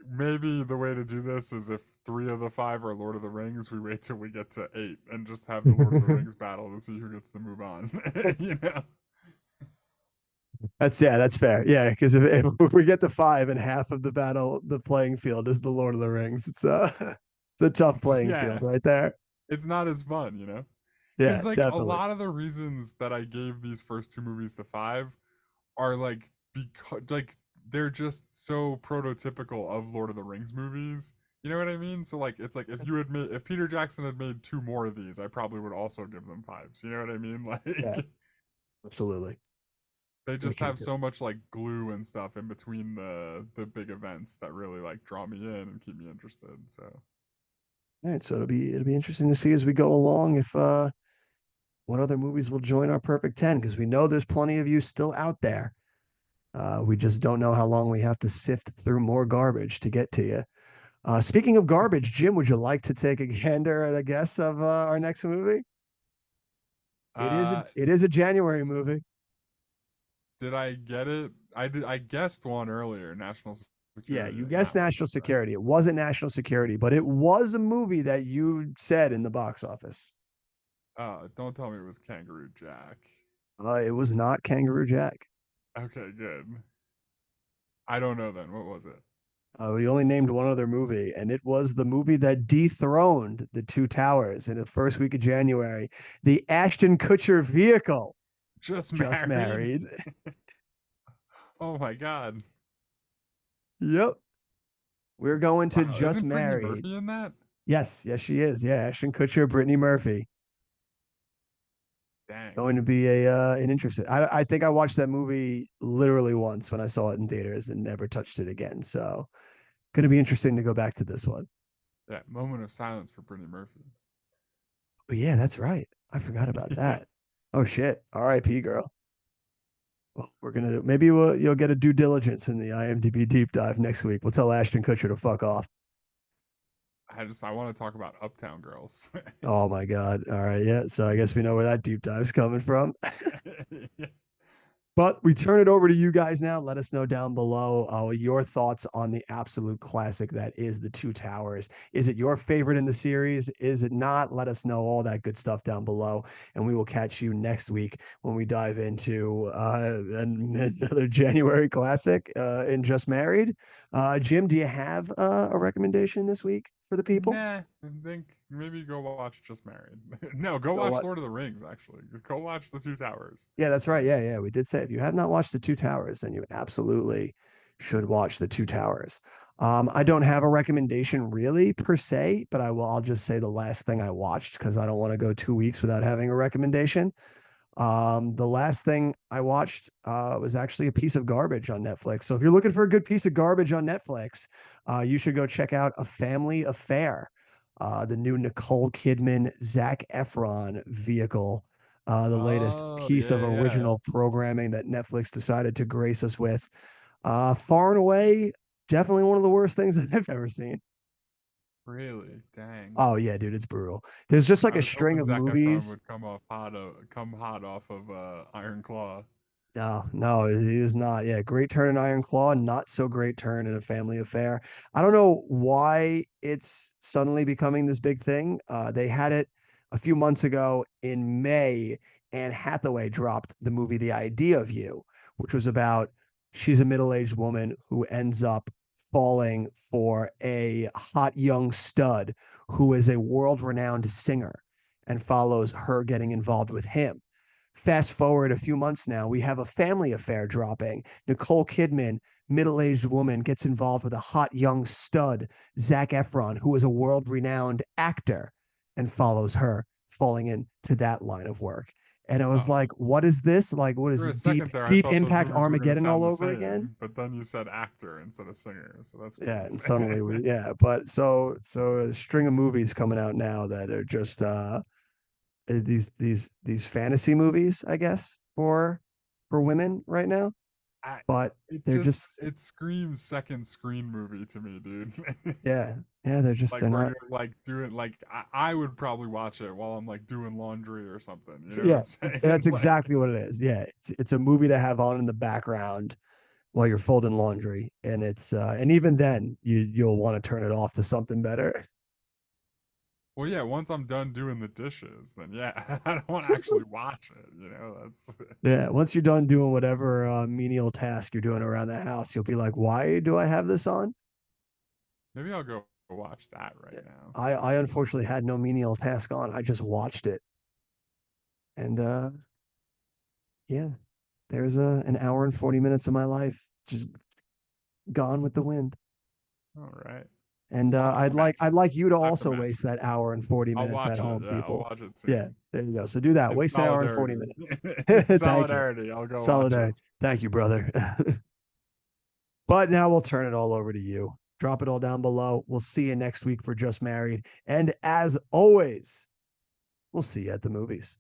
maybe the way to do this is if three of the five are Lord of the Rings, we wait till we get to eight and just have the Lord of the Rings battle to see who gets to move on. you know? That's fair. Yeah, because if we get to five and half of the battle, the playing field is the Lord of the Rings. It's a tough playing Yeah, field right there. it's not as fun, you know? Yeah, Because like a definitely. lot of the reasons that I gave these first two movies the five are like because like they're just so prototypical of Lord of the Rings movies. You know what I mean? So like it's like if Peter Jackson had made two more of these, I probably would also give them fives. You know what I mean? Yeah, Like absolutely. they We just can have do. so much like glue and stuff in between the big events that really like draw me in and keep me interested. So All right, so it'll be interesting to see as we go along if what other movies will join our perfect 10 because we know there's plenty of you still out there. We just don't know how long we have to sift through more garbage to get to you. Speaking of garbage, Jim, would you like to take a gander at a guess of our next movie? uh It is a January movie. did I get it? I guessed one earlier, National Yeah, Security. you guessed That was National it, right? Security. It wasn't National Security, but it was a movie that you said in the box office. Don't tell me it was Kangaroo Jack. It was not Kangaroo Jack. Okay, good. I don't know then. What was it? We only named one other movie, and it was the movie that dethroned The Two Towers in the first week of January. The Ashton Kutcher vehicle, Just Just Married? Married. Oh my god. Yep. We're going to Wow, Just isn't Brittany Married. Murphy in that? Yes, she is. Yeah, Ashton Kutcher, Brittany Murphy. Dang. Going to be an interesting. I think I watched that movie literally once when I saw it in theaters and never touched it again. So, going to be interesting to go back to this one. Yeah, moment of silence for Brittany Murphy. But yeah, that's right. I forgot about that. Oh shit. R.I.P. girl. Well, you'll get a due diligence in the IMDb deep dive next week. We'll tell Ashton Kutcher to fuck off. I want to talk about Uptown Girls. Oh my god. All right, yeah. So I guess we know where that deep dive's coming from. Yeah. But we turn it over to you guys now. Let us know down below your thoughts on the absolute classic that is The Two Towers. Is it your favorite in the series? Is it not? Let us know all that good stuff down below. And we will catch you next week when we dive into another January classic in Just Married. Jim, do you have a recommendation this week for the people? Nah, I think maybe go watch Just Married. No, go Go watch what? Lord of the Rings, actually. Go watch The Two Towers. Yeah, that's right. Yeah. We did say if you have not watched The Two Towers, then you absolutely should watch The Two Towers. I don't have a recommendation really per se, but I'll just say the last thing I watched because I don't want to go 2 weeks without having a recommendation. The last thing I watched was actually a piece of garbage on Netflix. So if you're looking for a good piece of garbage on Netflix, you should go check out A Family Affair, the new Nicole Kidman, Zac Efron vehicle, the latest Oh, piece of yeah, yeah. original programming that Netflix decided to grace us with. Far and away, definitely one of the worst things that I've ever seen. Really? Dang. Oh yeah, dude, it's brutal. There's just like I a was string hoping of Zac Efron movies. would come hot off of Iron Claw. No, no, it is not. Yeah, great turn in Iron Claw, not so great turn in A Family Affair. I don't know why it's suddenly becoming this big thing. They had it a few months ago in May. Anne Hathaway dropped the movie The Idea of You, which was about she's a middle-aged woman who ends up falling for a hot young stud who is a world-renowned singer and follows her getting involved with him. Fast forward a few months now, we have A Family Affair dropping. Nicole Kidman, middle-aged woman, gets involved with a hot young stud, Zac Efron, who is a world-renowned actor, and follows her, falling into that line of work. And I was Oh. like, what is this? Like, what is For a this? Deep second there, I Deep thought those Impact movies were going to Armageddon sound all the over again? same, but then you said actor instead of singer, so that's Yeah, cool. and suddenly yeah, but so a string of movies coming out now that are just these fantasy movies, I guess, for women right now. I, But it they're just just it screams second screen movie to me, dude. yeah, yeah, Like they're where not you're like doing like I would probably watch it while I'm like doing laundry or something. You know what yeah, I'm saying? that's Like, exactly what it is. Yeah, it's a movie to have on in the background while you're folding laundry, and it's and even then you'll want to turn it off to something better. well, yeah. Once I'm done doing the dishes, then yeah, I don't want to actually watch it. You know, that's Yeah, once you're done doing whatever menial task you're doing around the house, you'll be like, "Why do I have this on?" maybe I'll go watch that right now. I unfortunately had no menial task on. I just watched it, and yeah, there's an hour and 40 minutes of my life just gone with the wind. All right, And I'll have to match I'd it. like you to I have to also match waste it. that hour and 40 I'll minutes at watch it. home, Yeah, I'll people. watch it Yeah, soon. there you go. So do that. In Waste an hour and 40 solidarity. minutes. In Thank you. solidarity, I'll go watch it. Solidarity. Thank you, brother. But now we'll turn it all over to you. Drop it all down below. We'll see you next week for Just Married. And as always, we'll see you at the movies.